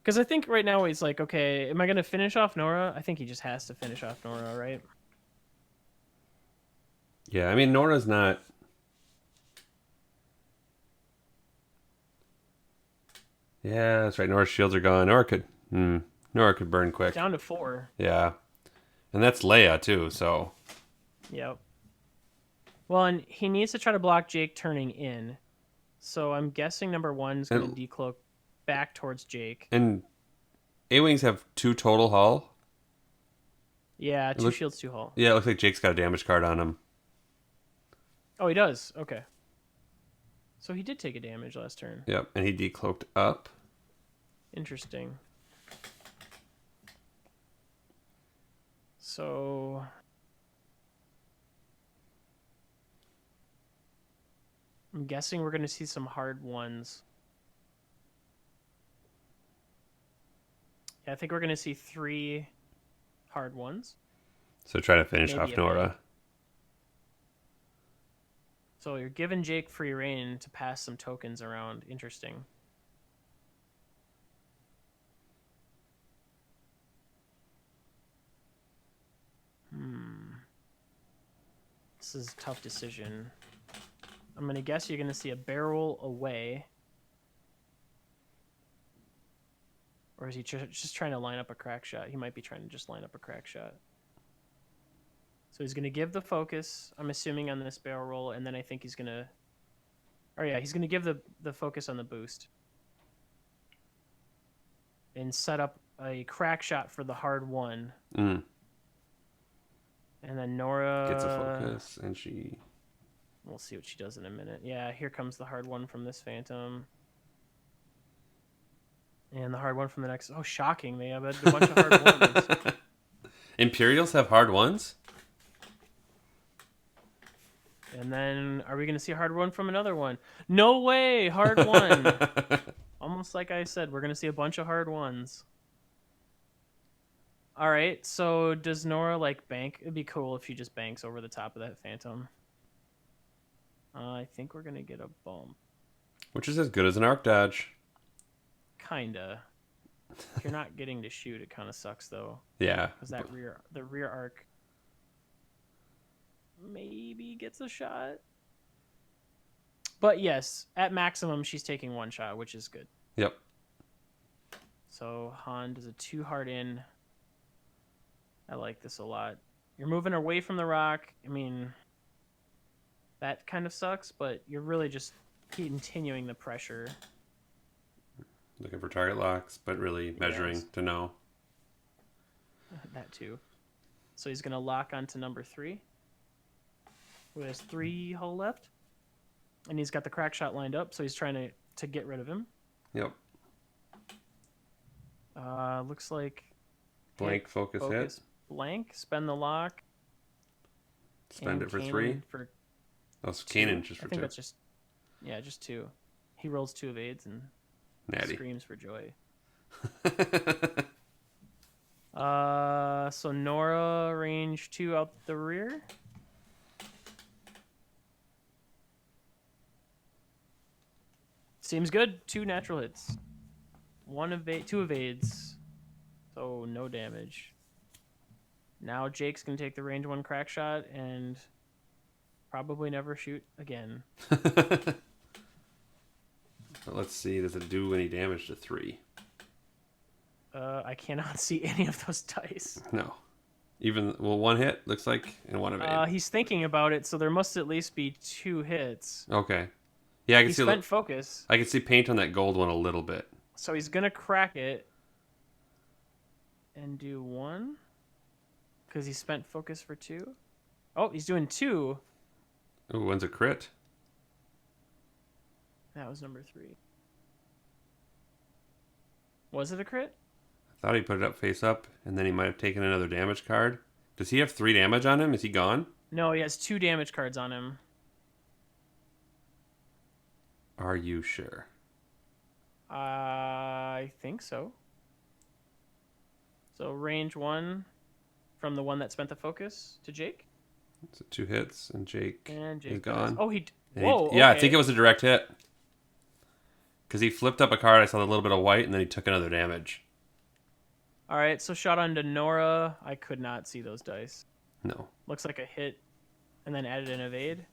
Speaker 2: Because I think right now he's like, okay, am I going to finish off Nora? I think he just has to finish off Nora, right?
Speaker 1: Yeah, I mean, Nora's not... Yeah, that's right. Nora's shields are gone. Nora could burn quick.
Speaker 2: Down to 4.
Speaker 1: Yeah. And that's Leia, too, so...
Speaker 2: Yep. Well, and he needs to try to block Jake turning in. So I'm guessing number 1's going to decloak back towards Jake.
Speaker 1: And A-Wings have 2 total hull.
Speaker 2: Yeah, 2 shields, 2 hull.
Speaker 1: Yeah, it looks like Jake's got a damage card on him.
Speaker 2: Oh, he does? Okay. So he did take a damage last turn.
Speaker 1: Yep, and he decloaked up.
Speaker 2: Interesting. So... I'm guessing we're going to see some hard ones. Yeah, I think we're going to see 3 hard ones.
Speaker 1: So try to finish
Speaker 2: Maybe
Speaker 1: off
Speaker 2: a
Speaker 1: Nora.
Speaker 2: bit. So you're giving Jake free reign to pass some tokens around. Interesting. This is a tough decision. I'm going to guess you're going to see a barrel away. Or is he just trying to line up a crack shot? He might be trying to just line up a crack shot. So he's going to give the focus, I'm assuming, on this barrel roll, and then I think he's going to... Oh yeah, he's going to give the focus on the boost. And set up a crack shot for the hard 1.
Speaker 1: Mm.
Speaker 2: And then Nora...
Speaker 1: Gets a focus, and she...
Speaker 2: We'll see what she does in a minute. Yeah, here comes the hard 1 from this Phantom. And the hard 1 from the next... Oh, shocking. They have a bunch of hard 1s.
Speaker 1: Imperials have hard 1s?
Speaker 2: And then, are we going to see a hard 1 from another one? No way! Hard 1! Almost like I said, we're going to see a bunch of hard 1s. Alright, so does Nora, like, bank? It'd be cool if she just banks over the top of that Phantom. I think we're going to get a bump.
Speaker 1: Which is as good as an arc dodge.
Speaker 2: Kinda. If you're not getting to shoot, it kind of sucks, though.
Speaker 1: Yeah.
Speaker 2: Because the rear arc maybe gets a shot. But yes, at maximum, she's taking 1 shot, which is good.
Speaker 1: Yep.
Speaker 2: So Han does a 2 hard in. I like this a lot. You're moving away from the rock. I mean, that kind of sucks, but you're really just continuing the pressure.
Speaker 1: Looking for target locks, but really measuring to know.
Speaker 2: That too. So he's going to lock onto number 3, who has 3 hull left. And he's got the crack shot lined up, so he's trying to get rid of him.
Speaker 1: Yep.
Speaker 2: Looks like...
Speaker 1: Blank focus hit.
Speaker 2: Blank, spend the lock.
Speaker 1: Spend it for
Speaker 2: Kanan
Speaker 1: 3.
Speaker 2: For
Speaker 1: Oh, so Kanan just for 2.
Speaker 2: I think that's just... Yeah, just 2. He rolls 2 evades and
Speaker 1: Natty.
Speaker 2: Screams for joy. So Nora range 2 out the rear. Seems good. 2 natural hits. 2 evades. So no damage. Now Jake's gonna take the range 1 crack shot and probably never shoot again.
Speaker 1: Let's see. Does it do any damage to 3?
Speaker 2: I cannot see any of those dice.
Speaker 1: No. Even 1 hit looks like, and 1 evade.
Speaker 2: He's thinking about it, so there must at least be 2 hits.
Speaker 1: Okay. Yeah, I can
Speaker 2: he
Speaker 1: see.
Speaker 2: Spent focus.
Speaker 1: I can see paint on that gold one a little bit.
Speaker 2: So he's gonna crack it and do 1 because he spent focus for 2. Oh, he's doing 2.
Speaker 1: Oh, 1's a crit.
Speaker 2: That was number 3. Was it a crit?
Speaker 1: I thought he put it up face up, and then he might have taken another damage card. Does he have 3 damage on him? Is he gone?
Speaker 2: No, he has 2 damage cards on him.
Speaker 1: Are you sure?
Speaker 2: I think so. So range 1 from the one that spent the focus to Jake.
Speaker 1: So 2 hits, and Jake is
Speaker 2: Dies.
Speaker 1: gone.
Speaker 2: Oh,
Speaker 1: Whoa,
Speaker 2: okay.
Speaker 1: Yeah, I think it was a direct hit. Because he flipped up a card, I saw a little bit of white, and then he took another damage.
Speaker 2: All right, so shot onto Nora. I could not see those dice.
Speaker 1: No.
Speaker 2: Looks like a hit, and then added an evade.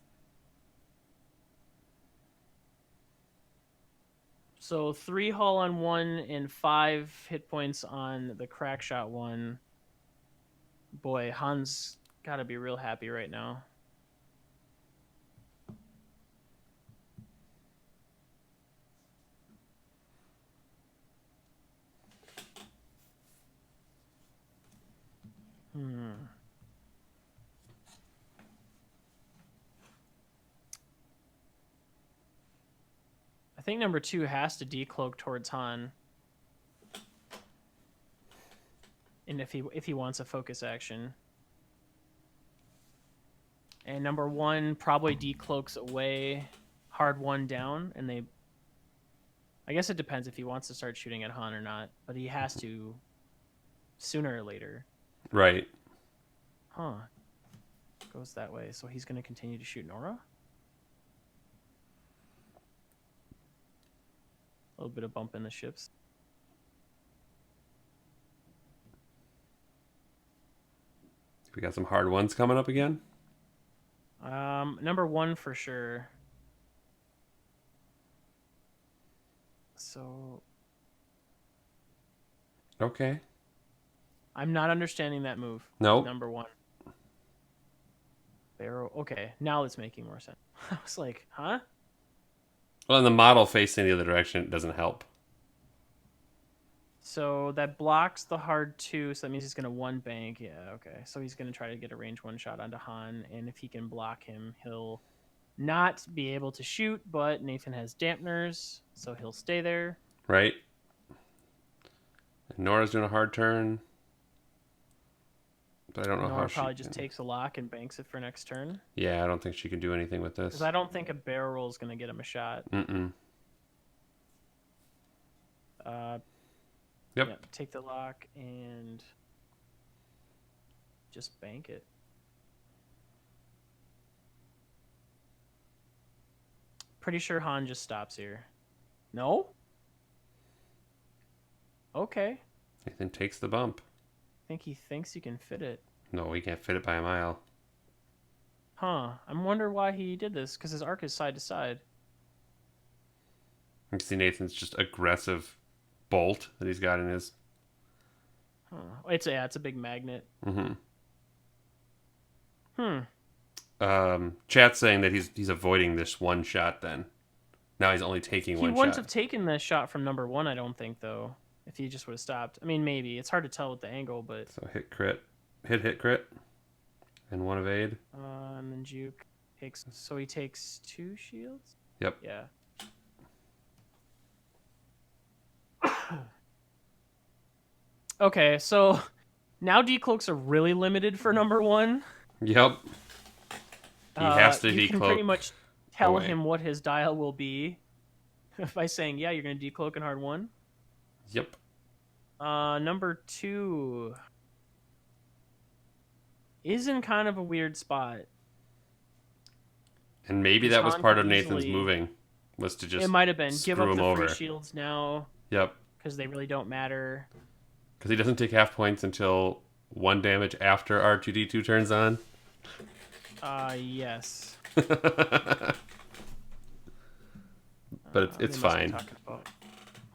Speaker 2: So 3 hull on 1 and 5 hit points on the crack shot 1. Boy, Han's got to be real happy right now. I think number 2 has to decloak towards Han. And if he wants a focus action. And number 1 probably decloaks away, hard 1 down, and they... I guess it depends if he wants to start shooting at Han or not, but he has to sooner or later.
Speaker 1: Right.
Speaker 2: Huh. Goes that way. So he's going to continue to shoot Nora? A little bit of bump in the ships.
Speaker 1: We got some hard ones coming up again?
Speaker 2: Number 1 for sure. So...
Speaker 1: Okay.
Speaker 2: I'm not understanding that move.
Speaker 1: Nope.
Speaker 2: Number 1. Barrel. Okay, now it's making more sense. I was like, huh?
Speaker 1: Well, and the model facing the other direction doesn't help.
Speaker 2: So that blocks the hard 2, so that means he's going to 1 bank. Yeah, okay. So he's going to try to get a range 1 shot onto Han, and if he can block him, he'll not be able to shoot, but Nathan has dampeners, so he'll stay there.
Speaker 1: Right. And Nora's doing a hard turn. But I don't know
Speaker 2: Nora
Speaker 1: how she
Speaker 2: probably just takes a lock and banks it for next turn.
Speaker 1: Yeah, I don't think she can do anything with this.
Speaker 2: Because I don't think a barrel roll is going to get him a shot.
Speaker 1: Mm-mm. Yep.
Speaker 2: Yeah, take the lock and just bank it. Pretty sure Han just stops here. No? Okay.
Speaker 1: Nathan takes the bump.
Speaker 2: I think he thinks you can fit it.
Speaker 1: No, we can't fit it by a mile.
Speaker 2: Huh. I wonder why he did this, because his arc is side to side.
Speaker 1: You can see Nathan's just aggressive bolt that he's got in his...
Speaker 2: Huh. It's a big magnet.
Speaker 1: Chat's saying that he's avoiding this 1 shot then. Now he's only taking
Speaker 2: He
Speaker 1: one
Speaker 2: wouldn't
Speaker 1: shot.
Speaker 2: have taken the shot from number 1, I don't think, though. If he just would have stopped. I mean, maybe. It's hard to tell with the angle, but...
Speaker 1: So hit crit. Hit crit. And 1 evade.
Speaker 2: And then Juke takes... So he takes 2 shields?
Speaker 1: Yep.
Speaker 2: Yeah. Okay, so now decloaks are really limited for number 1.
Speaker 1: Yep. He has to
Speaker 2: you
Speaker 1: decloak.
Speaker 2: can pretty much tell
Speaker 1: away.
Speaker 2: him what his dial will be by saying, yeah, you're going to decloak in hard 1.
Speaker 1: Yep.
Speaker 2: Number 2 is in kind of a weird spot.
Speaker 1: And maybe that was
Speaker 2: Han
Speaker 1: part
Speaker 2: could
Speaker 1: of Nathan's
Speaker 2: easily-
Speaker 1: moving, was to just
Speaker 2: It might have been.
Speaker 1: screw
Speaker 2: Give up
Speaker 1: him
Speaker 2: the
Speaker 1: over.
Speaker 2: free shields now
Speaker 1: Yep.
Speaker 2: because they really don't matter.
Speaker 1: Because he doesn't take half points until 1 damage after R2D2 turns on.
Speaker 2: Yes.
Speaker 1: But it's
Speaker 2: We must be
Speaker 1: fine.
Speaker 2: talking about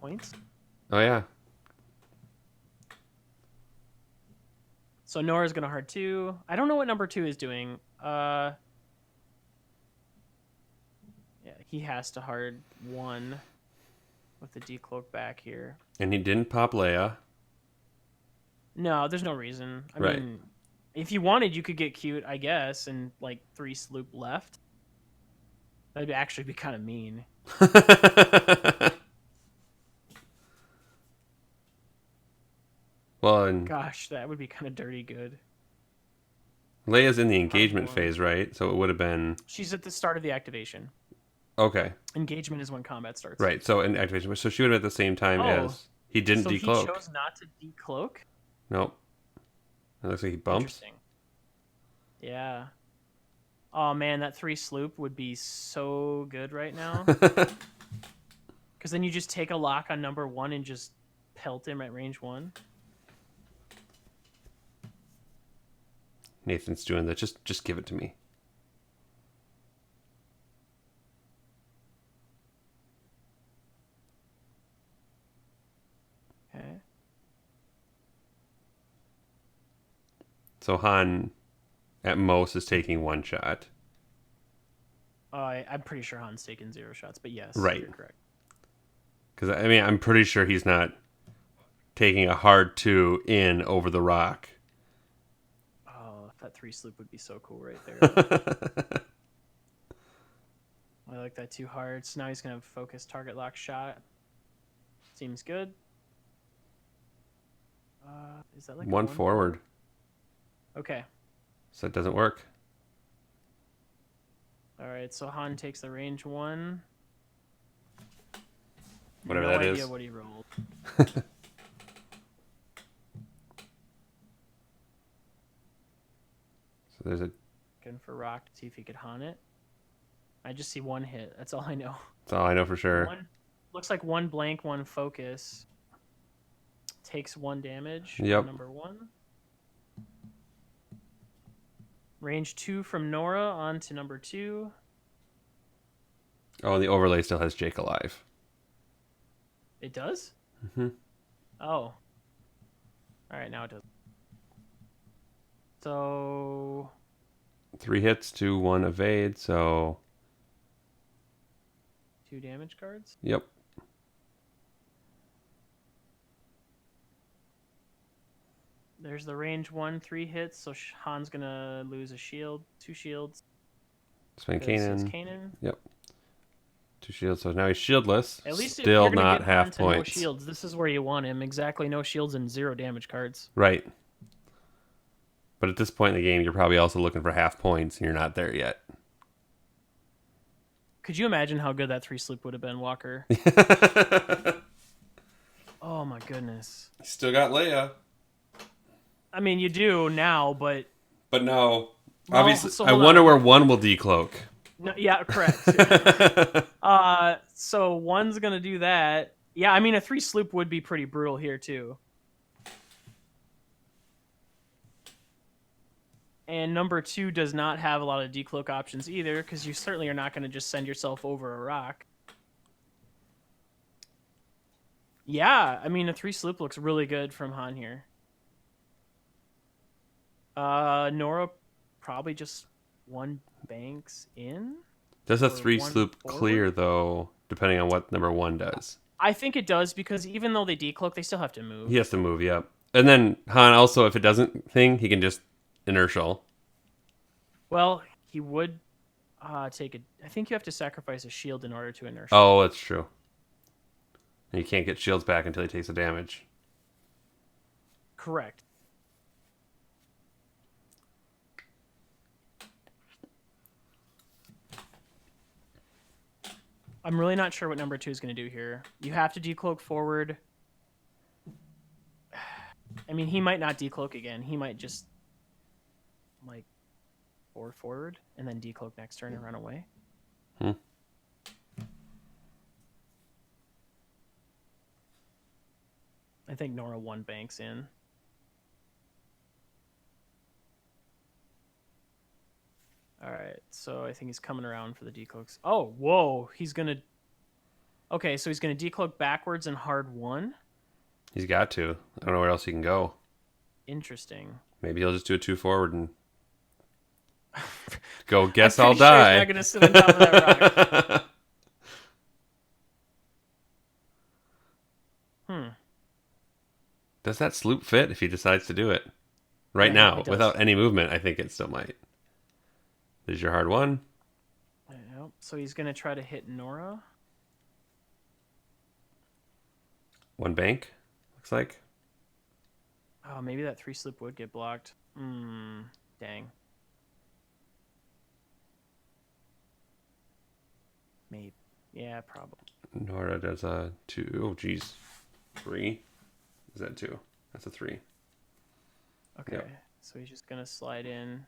Speaker 2: points.
Speaker 1: Oh, yeah.
Speaker 2: So Nora's gonna hard 2. I don't know what number 2 is doing. Yeah, he has to hard 1 with the decloak back here.
Speaker 1: And he didn't pop Leia.
Speaker 2: No, there's no reason. I
Speaker 1: Right.
Speaker 2: mean, if you wanted, you could get cute, I guess, and like 3 sloop left. That'd actually be kind of mean.
Speaker 1: Well, and
Speaker 2: Gosh, that would be kind of dirty good.
Speaker 1: Leia's in the engagement
Speaker 2: Hardcore.
Speaker 1: phase, right? So it would have been...
Speaker 2: She's at the start of the activation.
Speaker 1: Okay.
Speaker 2: Engagement is when combat starts.
Speaker 1: Right, so in activation. So she would have at the same time
Speaker 2: Oh,
Speaker 1: as... He didn't
Speaker 2: so
Speaker 1: decloak.
Speaker 2: he chose not to decloak?
Speaker 1: Nope. It looks like he bumps.
Speaker 2: Interesting. Yeah. Oh man, that 3 sloop would be so good right now. Because then you just take a lock on number 1 and just pelt him at range 1.
Speaker 1: Nathan's doing that. Just give it to me.
Speaker 2: Okay.
Speaker 1: So Han, at most, is taking 1 shot.
Speaker 2: I'm pretty sure Han's taken 0 shots, but yes,
Speaker 1: Right.
Speaker 2: you're correct.
Speaker 1: Because, I mean, I'm pretty sure he's not taking a hard 2 in over the rock.
Speaker 2: Oh, that 3 sloop would be so cool right there. I like that 2 hard. So now he's going to focus target lock shot. Seems good. Is that like a
Speaker 1: 1 forward.
Speaker 2: Okay.
Speaker 1: So it doesn't work.
Speaker 2: All right, so Han takes the range 1.
Speaker 1: Whatever
Speaker 2: no
Speaker 1: that
Speaker 2: idea
Speaker 1: is.
Speaker 2: what he rolled.
Speaker 1: So there's a...
Speaker 2: Looking for Rock to see if he could Han it. I just see 1 hit. That's all I know.
Speaker 1: That's all I know for sure.
Speaker 2: Looks like 1 blank, 1 focus. Takes 1 damage.
Speaker 1: Yep.
Speaker 2: Number 1. Range 2 from Nora on to number 2.
Speaker 1: Oh, and the overlay still has Jake alive.
Speaker 2: It does?
Speaker 1: Mm-hmm.
Speaker 2: Oh. Alright, now it does. So...
Speaker 1: 3 hits to 1 evade, so...
Speaker 2: 2 damage cards?
Speaker 1: Yep.
Speaker 2: There's the range 1, 3 hits, so Han's gonna lose a shield, 2 shields.
Speaker 1: Spend
Speaker 2: 'cause it's
Speaker 1: Kanan.
Speaker 2: Kanan.
Speaker 1: Yep. 2 shields, so now he's shieldless.
Speaker 2: At least if
Speaker 1: still
Speaker 2: you're gonna
Speaker 1: not
Speaker 2: get Han
Speaker 1: half
Speaker 2: to no
Speaker 1: points.
Speaker 2: shields, this is where you want him. Exactly, no shields and 0 damage cards.
Speaker 1: Right. But at this point in the game, you're probably also looking for half points, and you're not there yet.
Speaker 2: Could you imagine how good that 3 sloop would have been, Walker? Oh my goodness.
Speaker 1: Still got Leia.
Speaker 2: I mean, you do now, but
Speaker 1: But no.
Speaker 2: Well,
Speaker 1: Obviously,
Speaker 2: so
Speaker 1: I
Speaker 2: hold
Speaker 1: wonder
Speaker 2: on.
Speaker 1: where 1 will decloak.
Speaker 2: no, yeah, correct. So 1's gonna do that. Yeah, I mean a 3 sloop would be pretty brutal here too. And number 2 does not have a lot of decloak options either, because you certainly are not going to just send yourself over a rock. Yeah, I mean a 3 sloop looks really good from Han here. Nora probably just 1 banks in.
Speaker 1: Does a
Speaker 2: for
Speaker 1: 3
Speaker 2: one
Speaker 1: sloop
Speaker 2: forward?
Speaker 1: clear, though, depending on what number 1 does?
Speaker 2: I think it does because even though they decloak, they still have to move.
Speaker 1: He has to move, yep. And then Han also, if it doesn't thing, he can just inertial.
Speaker 2: Well, he would take a. I think you have to sacrifice a shield in order to inertial.
Speaker 1: Oh, that's true. And you can't get shields back until he takes the damage.
Speaker 2: Correct. I'm really not sure what number 2 is going to do here. You have to decloak forward. I mean, he might not decloak again. He might just like forward and then decloak next turn and run away. I think Nora 1 banks in. All right, so I think he's coming around for the decloaks. Oh, whoa, he's gonna. Okay, so he's gonna decloak backwards and hard 1.
Speaker 1: He's got to. I don't know where else he can go.
Speaker 2: Interesting.
Speaker 1: Maybe he'll just do a 2 forward and go. Guess
Speaker 2: I'm
Speaker 1: I'll
Speaker 2: pretty sure
Speaker 1: die.
Speaker 2: he's not gonna sit on top of that rock.
Speaker 1: Does that sloop fit if he decides to do it right
Speaker 2: Yeah,
Speaker 1: now
Speaker 2: it does.
Speaker 1: without any movement? I think it still might. There's your hard 1.
Speaker 2: Yep. So he's gonna try to hit Nora.
Speaker 1: 1 bank, looks like.
Speaker 2: Oh, maybe that 3 sloop would get blocked. Dang. Maybe. Yeah, probably.
Speaker 1: Nora does a 2. Oh, geez. 3. Is that 2? That's a 3.
Speaker 2: Okay.
Speaker 1: Yep.
Speaker 2: So he's just gonna slide in.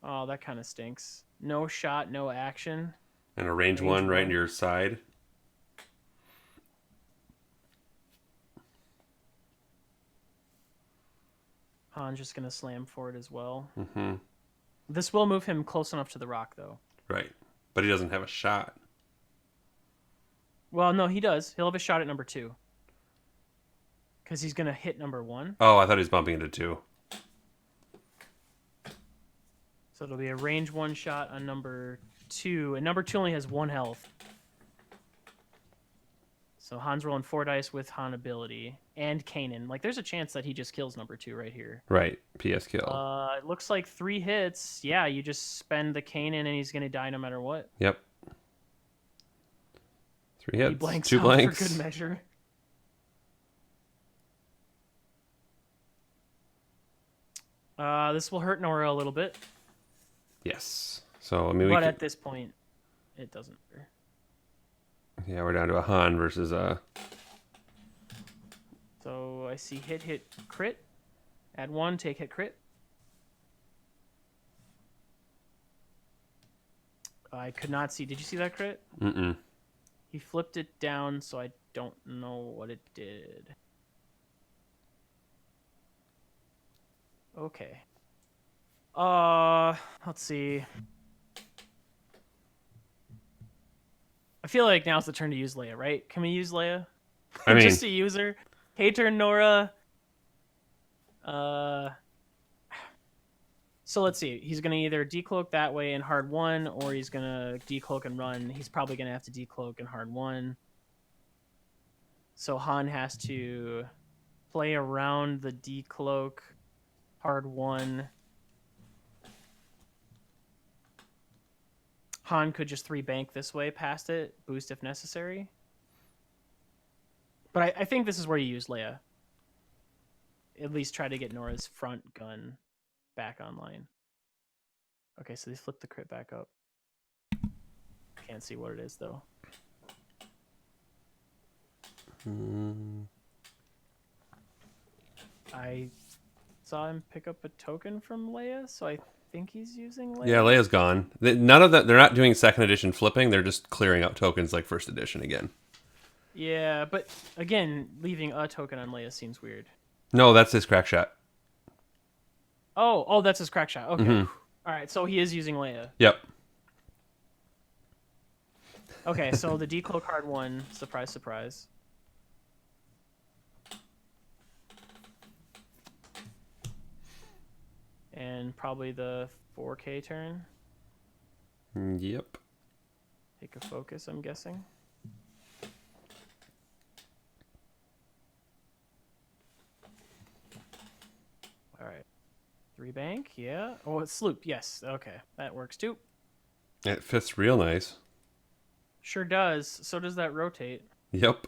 Speaker 2: Oh, that kind of stinks. No shot, no action.
Speaker 1: And a range 1 right in your side.
Speaker 2: Han's just gonna slam forward as well.
Speaker 1: Mm-hmm.
Speaker 2: This will move him close enough to the rock, though.
Speaker 1: Right. But he doesn't have a shot.
Speaker 2: Well, no, he does. He'll have a shot at number 2. Because he's gonna hit number 1.
Speaker 1: Oh, I thought he was bumping into 2.
Speaker 2: So it'll be a range 1 shot on number 2. And number 2 only has 1 health. So Han's rolling 4 dice with Han ability. And Kanan. Like, there's a chance that he just kills number 2 right here.
Speaker 1: Right. PS kill.
Speaker 2: It looks like 3 hits. Yeah, you just spend the Kanan and he's going to die no matter what.
Speaker 1: Yep. 3 hits.
Speaker 2: He blanks
Speaker 1: 2
Speaker 2: out
Speaker 1: blanks.
Speaker 2: for good measure. This will hurt Nora a little bit.
Speaker 1: Yes. So, I mean, we
Speaker 2: But
Speaker 1: could,
Speaker 2: at this point, it doesn't matter.
Speaker 1: yeah, we're down to a Han versus a...
Speaker 2: So I see hit, crit. Add 1, take hit, crit. I could not see. Did you see that crit?
Speaker 1: Mm-mm.
Speaker 2: He flipped it down, so I don't know what it did. Okay. Let's see. I feel like now's the turn to use Leia, right? Can we use Leia?
Speaker 1: I mean...
Speaker 2: Just to use her. Hey, turn Nora. So let's see. He's gonna either decloak that way in hard 1, or he's gonna decloak and run. He's probably gonna have to decloak in hard 1. So Han has to play around the decloak hard 1. Han could just 3 bank this way past it, boost if necessary. But I think this is where you use Leia. At least try to get Nora's front gun back online. Okay, so they flip the crit back up. Can't see what it is, though. I saw him pick up a token from Leia, so I think he's using Leia.
Speaker 1: Yeah, Leia's gone. None of that. They're not doing second edition flipping. They're just clearing out tokens like first edition again.
Speaker 2: Yeah, but again, leaving a token on Leia seems weird.
Speaker 1: No, that's his crack shot.
Speaker 2: Oh, that's his crack shot. Okay.
Speaker 1: Mm-hmm.
Speaker 2: All right, so he is using Leia.
Speaker 1: Yep.
Speaker 2: Okay, so the decloak hard 1, surprise, surprise. And probably the 4K turn.
Speaker 1: Yep.
Speaker 2: Take a focus, I'm guessing. All right. 3 bank, yeah. Oh, it's sloop, yes. Okay, that works too.
Speaker 1: It fits real nice.
Speaker 2: Sure does. So does that rotate.
Speaker 1: Yep.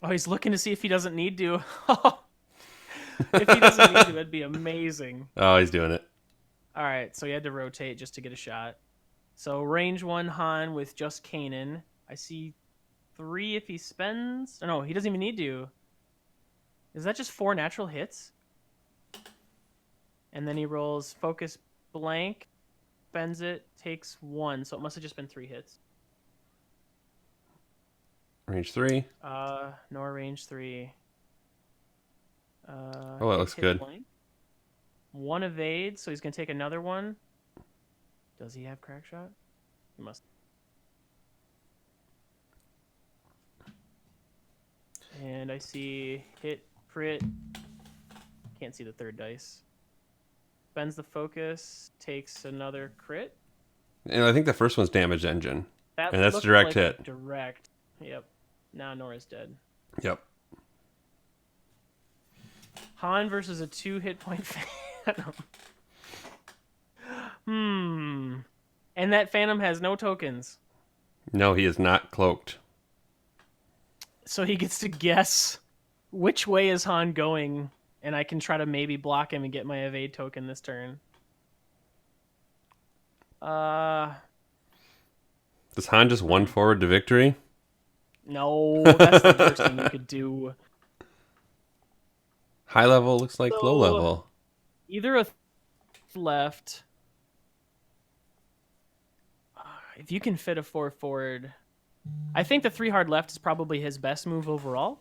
Speaker 2: Oh, he's looking to see if he doesn't need to. If he doesn't need to, that'd be amazing.
Speaker 1: Oh, he's doing it.
Speaker 2: All right, so he had to rotate just to get a shot. So range 1 Han with just Kanan. I see 3 if he spends. Oh, no, he doesn't even need to. Is that just 4 natural hits? And then he rolls focus blank, spends it, takes 1. So it must have just been 3 hits.
Speaker 1: Range 3.
Speaker 2: Nor range 3.
Speaker 1: Oh, that looks good.
Speaker 2: Blank. 1 evade, so he's going to take another one. Does he have crack shot? He must. And I see hit, crit. Can't see the third dice. Spends the focus, takes another crit.
Speaker 1: And I think the first one's damage engine.
Speaker 2: That
Speaker 1: And that's
Speaker 2: looked
Speaker 1: direct
Speaker 2: like
Speaker 1: hit.
Speaker 2: Direct. Yep. Now Nora's dead.
Speaker 1: Yep.
Speaker 2: Han versus a 2 hit point Phantom. And that Phantom has no tokens.
Speaker 1: No, he is not cloaked.
Speaker 2: So he gets to guess which way is Han going, and I can try to maybe block him and get my evade token this turn.
Speaker 1: Does Han just 1 forward to victory?
Speaker 2: No, that's the worst thing you could do.
Speaker 1: High level looks like low level.
Speaker 2: Either a left. If you can fit a 4 forward, I think the 3 hard left is probably his best move overall.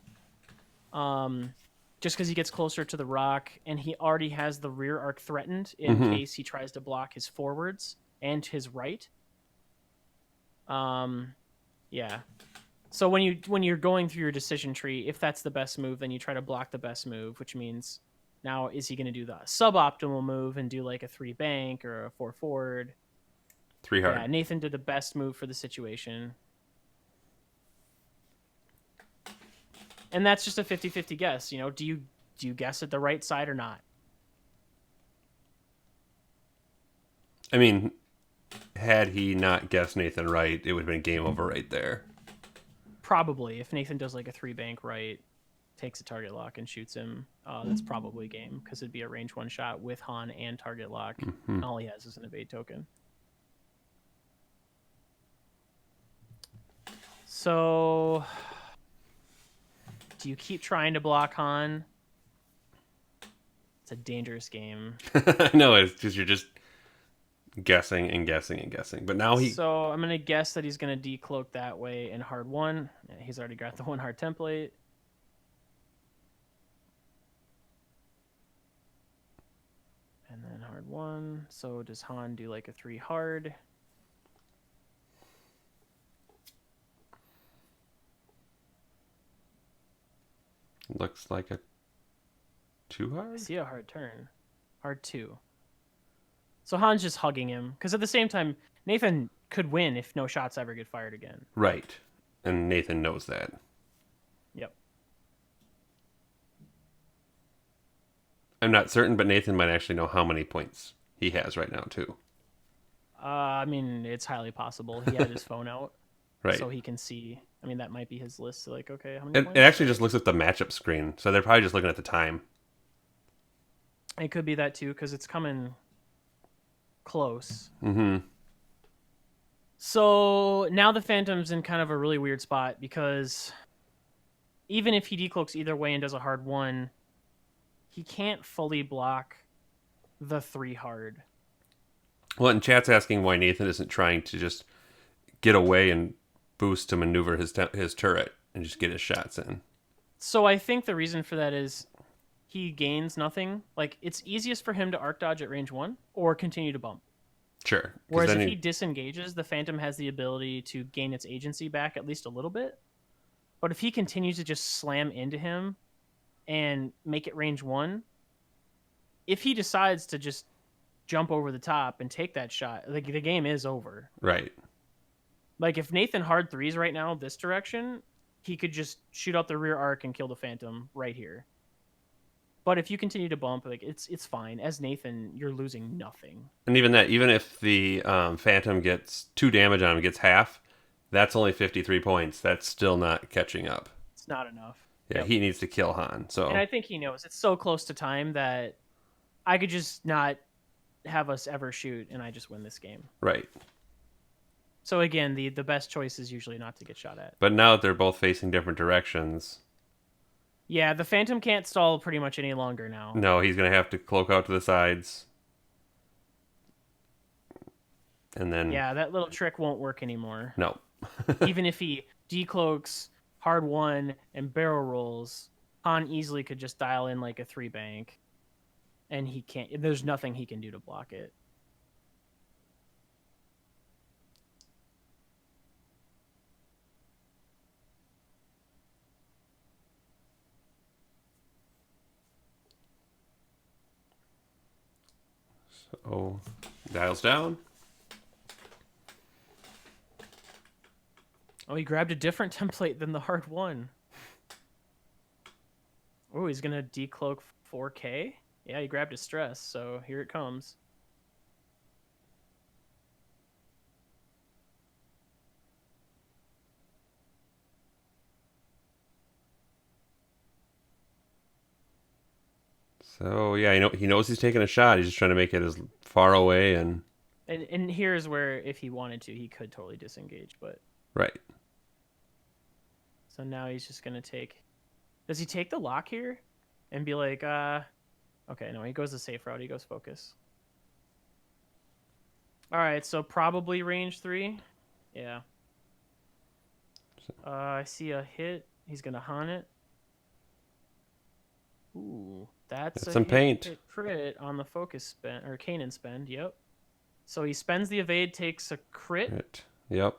Speaker 2: Just because he gets closer to the rock, and he already has the rear arc threatened in case he tries to block his forwards and his right. Yeah. So when you're going through your decision tree, if that's the best move, then you try to block the best move, which means now is he going to do the suboptimal move and do like a 3 bank or a 4 forward?
Speaker 1: 3 hard.
Speaker 2: Yeah, Nathan did the best move for the situation. And that's just a 50-50 guess. You know, do you guess at the right side or not?
Speaker 1: I mean, had he not guessed Nathan right, it would have been game over right there.
Speaker 2: Probably. If Nathan does like a 3 bank right, takes a target lock and shoots him, that's probably game, because it'd be a range 1 shot with Han and target lock. And all he has is an evade token. So, do you keep trying to block Han? It's a dangerous game.
Speaker 1: No, it's just you're just guessing and guessing and guessing. But now
Speaker 2: So I'm gonna guess that he's gonna decloak that way in hard 1. He's already got the 1 hard template. And then hard 1. So does Han do like a 3 hard?
Speaker 1: looks like a 2
Speaker 2: I
Speaker 1: hard.
Speaker 2: see a hard turn. Hard 2. So Han's just hugging him, because at the same time, Nathan could win if no shots ever get fired again.
Speaker 1: Right. And Nathan knows that.
Speaker 2: Yep.
Speaker 1: I'm not certain, but Nathan might actually know how many points he has right now, too.
Speaker 2: I mean, it's highly possible. He had his phone out,
Speaker 1: Right.
Speaker 2: so he can see. I mean, that might be his list. Like, okay, how many
Speaker 1: It
Speaker 2: points?
Speaker 1: actually just looks at the matchup screen, so they're probably just looking at the time.
Speaker 2: It could be that too, because it's coming close.
Speaker 1: Mm-hmm.
Speaker 2: So now the Phantom's in kind of a really weird spot, because even if he decloaks either way and does a hard 1, he can't fully block the 3 hard.
Speaker 1: Well, and chat's asking why Nathan isn't trying to just get away and boost to maneuver his turret and just get his shots in.
Speaker 2: So I think the reason for that is he gains nothing. Like, it's easiest for him to arc dodge at range 1 or continue to bump.
Speaker 1: Sure.
Speaker 2: Whereas if he disengages, the Phantom has the ability to gain its agency back at least a little bit. But if he continues to just slam into him and make it range 1, if he decides to just jump over the top and take that shot, like the game is over.
Speaker 1: Right.
Speaker 2: Like if Nathan hard threes right now this direction, he could just shoot out the rear arc and kill the Phantom right here. But if you continue to bump, like it's fine. As Nathan, you're losing nothing.
Speaker 1: And even that, even if the Phantom gets 2 damage on him, gets half, that's only 53 points. That's still not catching up.
Speaker 2: It's not enough.
Speaker 1: Yeah,
Speaker 2: Yep.
Speaker 1: he needs to kill Han. So,
Speaker 2: And I think he knows it's so close to time that I could just not have us ever shoot, and I just win this game.
Speaker 1: right.
Speaker 2: So again, the best choice is usually not to get shot at.
Speaker 1: But now that they're both facing different directions,
Speaker 2: Yeah, the Phantom can't stall pretty much any longer now.
Speaker 1: no, he's going to have to cloak out to the sides. And then,
Speaker 2: Yeah, that little trick won't work anymore.
Speaker 1: no.
Speaker 2: Even if he decloaks, hard one, and barrel rolls, Han easily could just dial in like a 3 bank. And he can't. There's nothing he can do to block it.
Speaker 1: So, dials down.
Speaker 2: Oh, he grabbed a different template than the hard one. Oh, he's going to decloak 4K? Yeah, he grabbed his stress, so here it comes.
Speaker 1: So, yeah, he knows he's taking a shot. He's just trying to make it as far away and
Speaker 2: And here's where, if he wanted to, he could totally disengage, but...
Speaker 1: right.
Speaker 2: So now he's just going to take... Does he take the lock here? And be like, Okay, no, he goes the safe route. He goes focus. Alright, so probably range 3. Yeah. I see a hit. He's going to hunt it. Ooh, that's
Speaker 1: some paint.
Speaker 2: Hit crit on the focus spend, or Kanan spend, yep. So he spends the evade, takes a crit.
Speaker 1: Yep.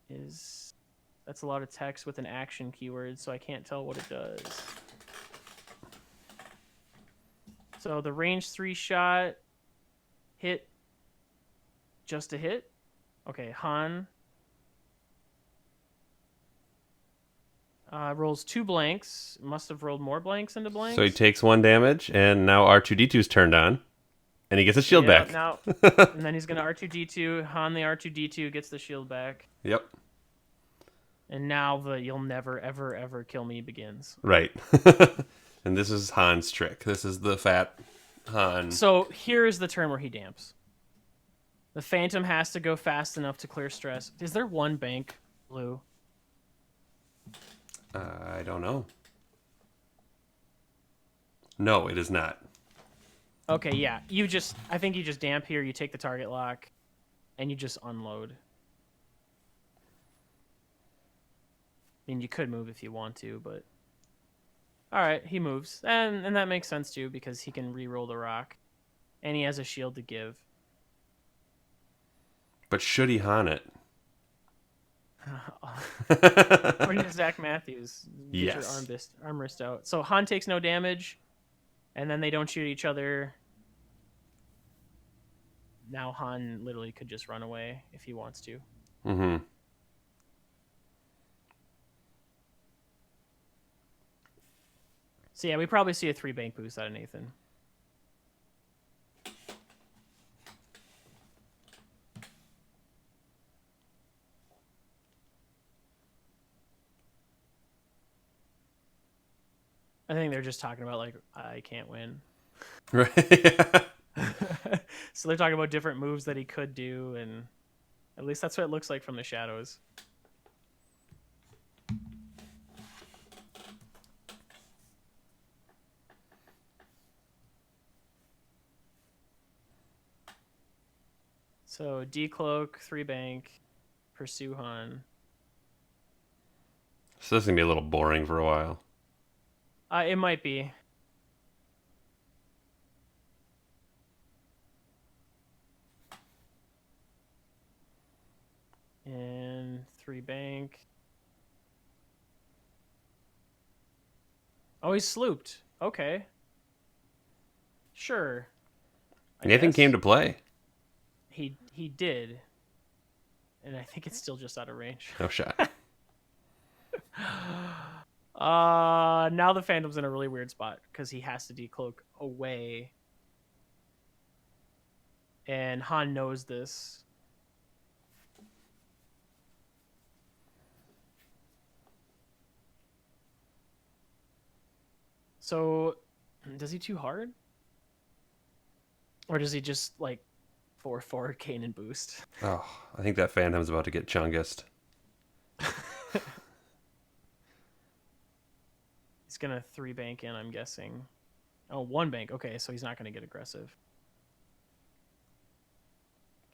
Speaker 2: That's a lot of text with an action keyword, so I can't tell what it does. So the range 3 shot, hit, just a hit. Okay, Han rolls 2 blanks. Must have rolled more blanks into blanks.
Speaker 1: So he takes 1 damage, and now R2D2's turned on, and he gets his shield back.
Speaker 2: Now, and then he's going to R2D2. Han the R2D2 gets the shield back.
Speaker 1: Yep.
Speaker 2: And now the you'll never, ever, ever kill me begins.
Speaker 1: Right. And this is Han's trick. This is the fat Han.
Speaker 2: So here's the turn where he damps. The Phantom has to go fast enough to clear stress. Is there 1 bank, Blue?
Speaker 1: I don't know. No, it is not.
Speaker 2: Okay, yeah. I think you just damp here, you take the target lock, and you just unload. I mean, you could move if you want to, but... Alright, he moves. And that makes sense, too, because he can re-roll the rock. And he has a shield to give.
Speaker 1: But should he Han it?
Speaker 2: According to Zach Matthews, get
Speaker 1: Yes.
Speaker 2: your arm wrist out. So Han takes no damage, and then they don't shoot each other. Now Han literally could just run away if he wants to.
Speaker 1: Mm-hmm.
Speaker 2: So yeah, we probably see a 3 bank boost out of Nathan. I think they're just talking about, like, I can't win.
Speaker 1: Right.
Speaker 2: So they're talking about different moves that he could do, and at least that's what it looks like from the shadows. So decloak, 3 bank, pursue Han.
Speaker 1: So this is going to be a little boring for a while.
Speaker 2: It might be. And 3 bank. Oh, he's slooped. Okay. Sure.
Speaker 1: Nathan
Speaker 2: guess.
Speaker 1: came to play.
Speaker 2: He did, and I think it's still just out of range.
Speaker 1: No shot.
Speaker 2: Now the Phantom's in a really weird spot because he has to decloak away, and Han knows this. So, does he too hard? Or does he just, like, 4 Kanan boost?
Speaker 1: Oh, I think that Phantom's about to get Chungused.
Speaker 2: He's going to 3 bank in, I'm guessing. Oh, 1 bank. Okay, so he's not going to get aggressive.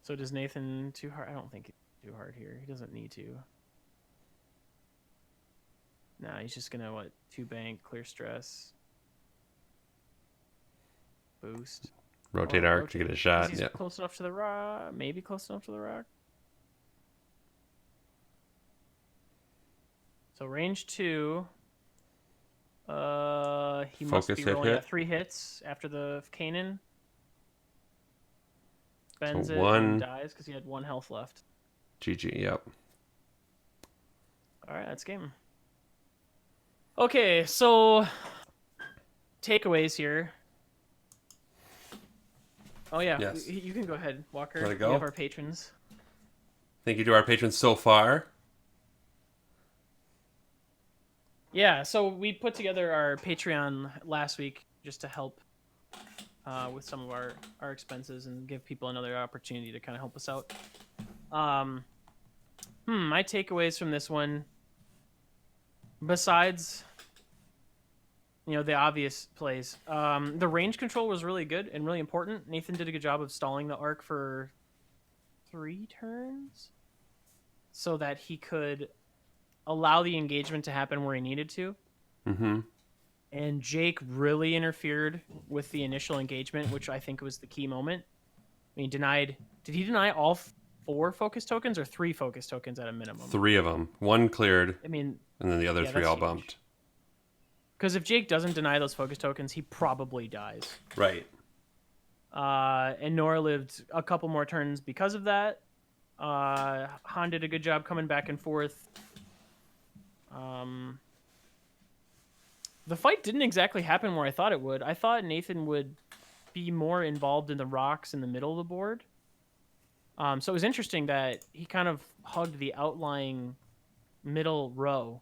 Speaker 2: So does Nathan too hard? I don't think he's too hard here. He doesn't need to. Nah, he's just going to, 2 bank, clear stress. Boost.
Speaker 1: Rotate arc to get a shot.
Speaker 2: He's
Speaker 1: Yeah.
Speaker 2: close enough to the rock. Maybe close enough to the rock. So range 2. He must
Speaker 1: Focus
Speaker 2: be
Speaker 1: hit
Speaker 2: rolling
Speaker 1: hit.
Speaker 2: at 3 hits after the Kanan. Spends
Speaker 1: So
Speaker 2: it and dies because he had 1 health left.
Speaker 1: GG, yep.
Speaker 2: All right, that's game. Okay, so takeaways here. Oh yeah,
Speaker 1: Yes.
Speaker 2: you can go ahead, Walker.
Speaker 1: Let it go?
Speaker 2: We have our patrons.
Speaker 1: Thank you to our patrons so far.
Speaker 2: Yeah, so we put together our Patreon last week just to help with some of our expenses and give people another opportunity to kind of help us out. My takeaways from this one, besides the obvious plays, the range control was really good and really important. Nathan did a good job of stalling the arc for 3 turns so that he could allow the engagement to happen where he needed to.
Speaker 1: Mm-hmm.
Speaker 2: And Jake really interfered with the initial engagement, which I think was the key moment. I mean, did he deny all 4 focus tokens or 3 focus tokens at a minimum?
Speaker 1: 3 of them. 1 cleared.
Speaker 2: I mean,
Speaker 1: and then the other 3 all bumped.
Speaker 2: Because if Jake doesn't deny those focus tokens, he probably dies.
Speaker 1: Right.
Speaker 2: And Nora lived a couple more turns because of that. Han did a good job coming back and forth. The fight didn't exactly happen where I thought it would. I thought Nathan would be more involved in the rocks in the middle of the board. So it was interesting that he kind of hugged the outlying middle row,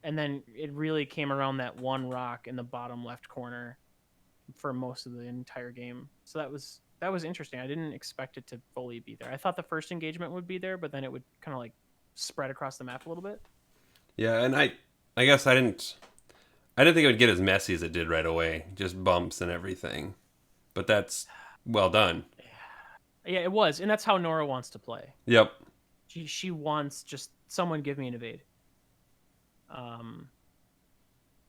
Speaker 2: and then it really came around that 1 rock in the bottom left corner for most of the entire game. So that was interesting. I didn't expect it to fully be there. I thought the first engagement would be there, but then it would kind of like spread across the map a little bit.
Speaker 1: Yeah, and I guess I didn't think it would get as messy as it did right away. Just bumps and everything. But that's well done.
Speaker 2: Yeah, it was. And that's how Nora wants to play.
Speaker 1: Yep.
Speaker 2: She wants just someone give me an evade.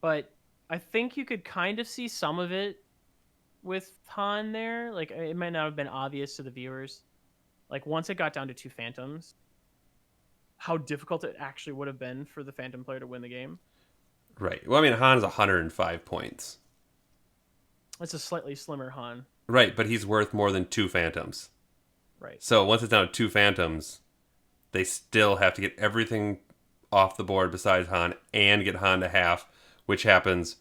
Speaker 2: But I think you could kind of see some of it with Han there. Like, it might not have been obvious to the viewers. Like, once it got down to 2 Phantoms, how difficult it actually would have been for the Phantom player to win the game.
Speaker 1: Right. Well, I mean, Han is 105 points.
Speaker 2: It's a slightly slimmer Han.
Speaker 1: Right, but he's worth more than 2 Phantoms.
Speaker 2: Right.
Speaker 1: So once it's down to 2 Phantoms, they still have to get everything off the board besides Han and get Han to half, which happens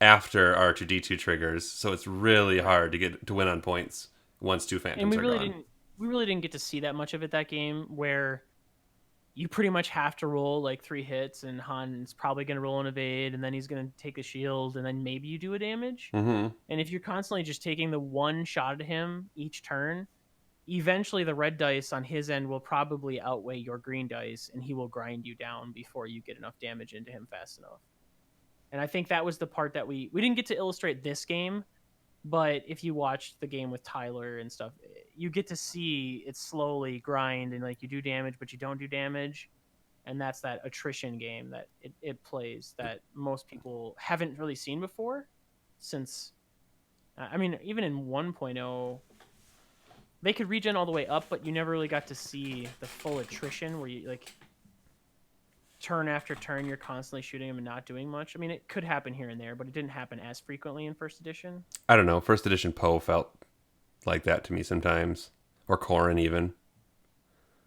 Speaker 1: after R2D2 triggers. So it's really hard to win on points once 2 Phantoms
Speaker 2: and we
Speaker 1: gone.
Speaker 2: really didn't get to see that much of it that game, where you pretty much have to roll like 3 hits, and Han's probably going to roll an evade, and then he's going to take a shield, and then maybe you do a damage.
Speaker 1: Mm-hmm.
Speaker 2: And if you're constantly just taking the 1 shot at him each turn, eventually the red dice on his end will probably outweigh your green dice, and he will grind you down before you get enough damage into him fast enough. And I think that was the part that we didn't get to illustrate this game, but if you watched the game with Tyler and stuff, you get to see it slowly grind, and like you do damage, but you don't do damage. And that's that attrition game that it plays that most people haven't really seen before since, I mean, even in 1.0, they could regen all the way up, but you never really got to see the full attrition where you like turn after turn, you're constantly shooting them and not doing much. I mean, it could happen here and there, but it didn't happen as frequently in first edition.
Speaker 1: I don't know. First edition Poe felt like that to me sometimes, or Corrin even.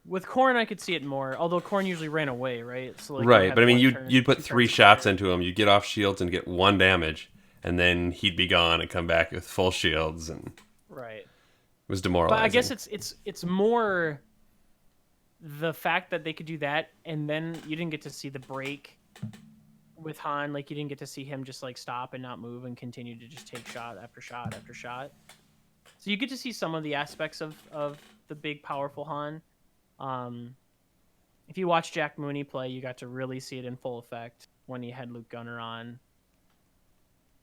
Speaker 2: With Corn, I could see it more. Although Corn usually ran away, right? So like, you
Speaker 1: Right,
Speaker 2: had
Speaker 1: but I mean,
Speaker 2: one
Speaker 1: you'd
Speaker 2: turn,
Speaker 1: you'd put
Speaker 2: 2 turns
Speaker 1: 3 shots
Speaker 2: fire.
Speaker 1: into him. You'd get off shields and get 1 damage, and then he'd be gone and come back with full shields, and it
Speaker 2: Right.
Speaker 1: was
Speaker 2: But I guess
Speaker 1: demoralizing.
Speaker 2: it's more the fact that they could do that, and then you didn't get to see the break with Han. Like you didn't get to see him just like stop and not move and continue to just take shot after shot after shot. So you get to see some of the aspects of the big powerful Han. Um, if you watch Jack Mooney play, you got to really see it in full effect when he had Luke Gunner on.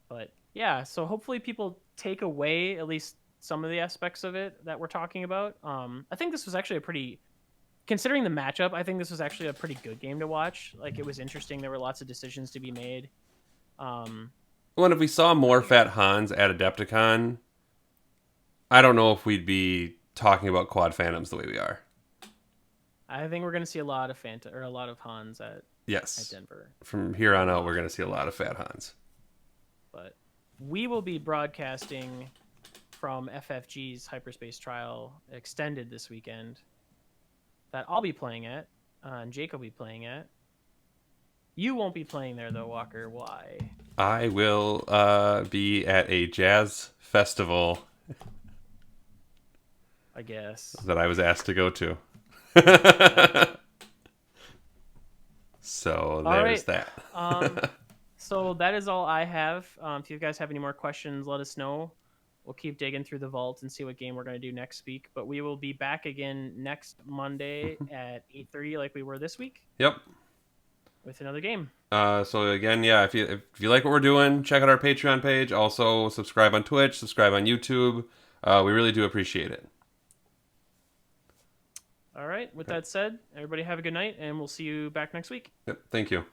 Speaker 2: But yeah, so hopefully people take away at least some of the aspects of it that we're talking about. I think this was actually a pretty, considering the matchup, I think this was actually a pretty good game to watch. Like it was interesting. There were lots of decisions to be made. Um,
Speaker 1: Well, and if we saw more Fat Hans at Adepticon, I don't know if we'd be talking about Quad Phantoms the way we are.
Speaker 2: I think we're going to see a lot of a lot of Hans at
Speaker 1: Yes,
Speaker 2: Denver.
Speaker 1: from here on out, we're going to see a lot of Fat Hans.
Speaker 2: But we will be broadcasting from FFG's Hyperspace Trial Extended this weekend that I'll be playing at, and Jake will be playing at. You won't be playing there, though, Walker. Why?
Speaker 1: I will be at a jazz festival
Speaker 2: I guess.
Speaker 1: that I was asked to go to. So
Speaker 2: All
Speaker 1: there's
Speaker 2: right.
Speaker 1: that.
Speaker 2: So that is all I have. If you guys have any more questions, let us know. We'll keep digging through the vault and see what game we're going to do next week. But we will be back again next Monday at 8:30 like we were this week
Speaker 1: Yep.
Speaker 2: with another game.
Speaker 1: So again, yeah, if you like what we're doing, check out our Patreon page. Also, subscribe on Twitch, subscribe on YouTube. We really do appreciate it.
Speaker 2: All right. With that said, everybody have a good night, and we'll see you back next week.
Speaker 1: Yep. Thank you.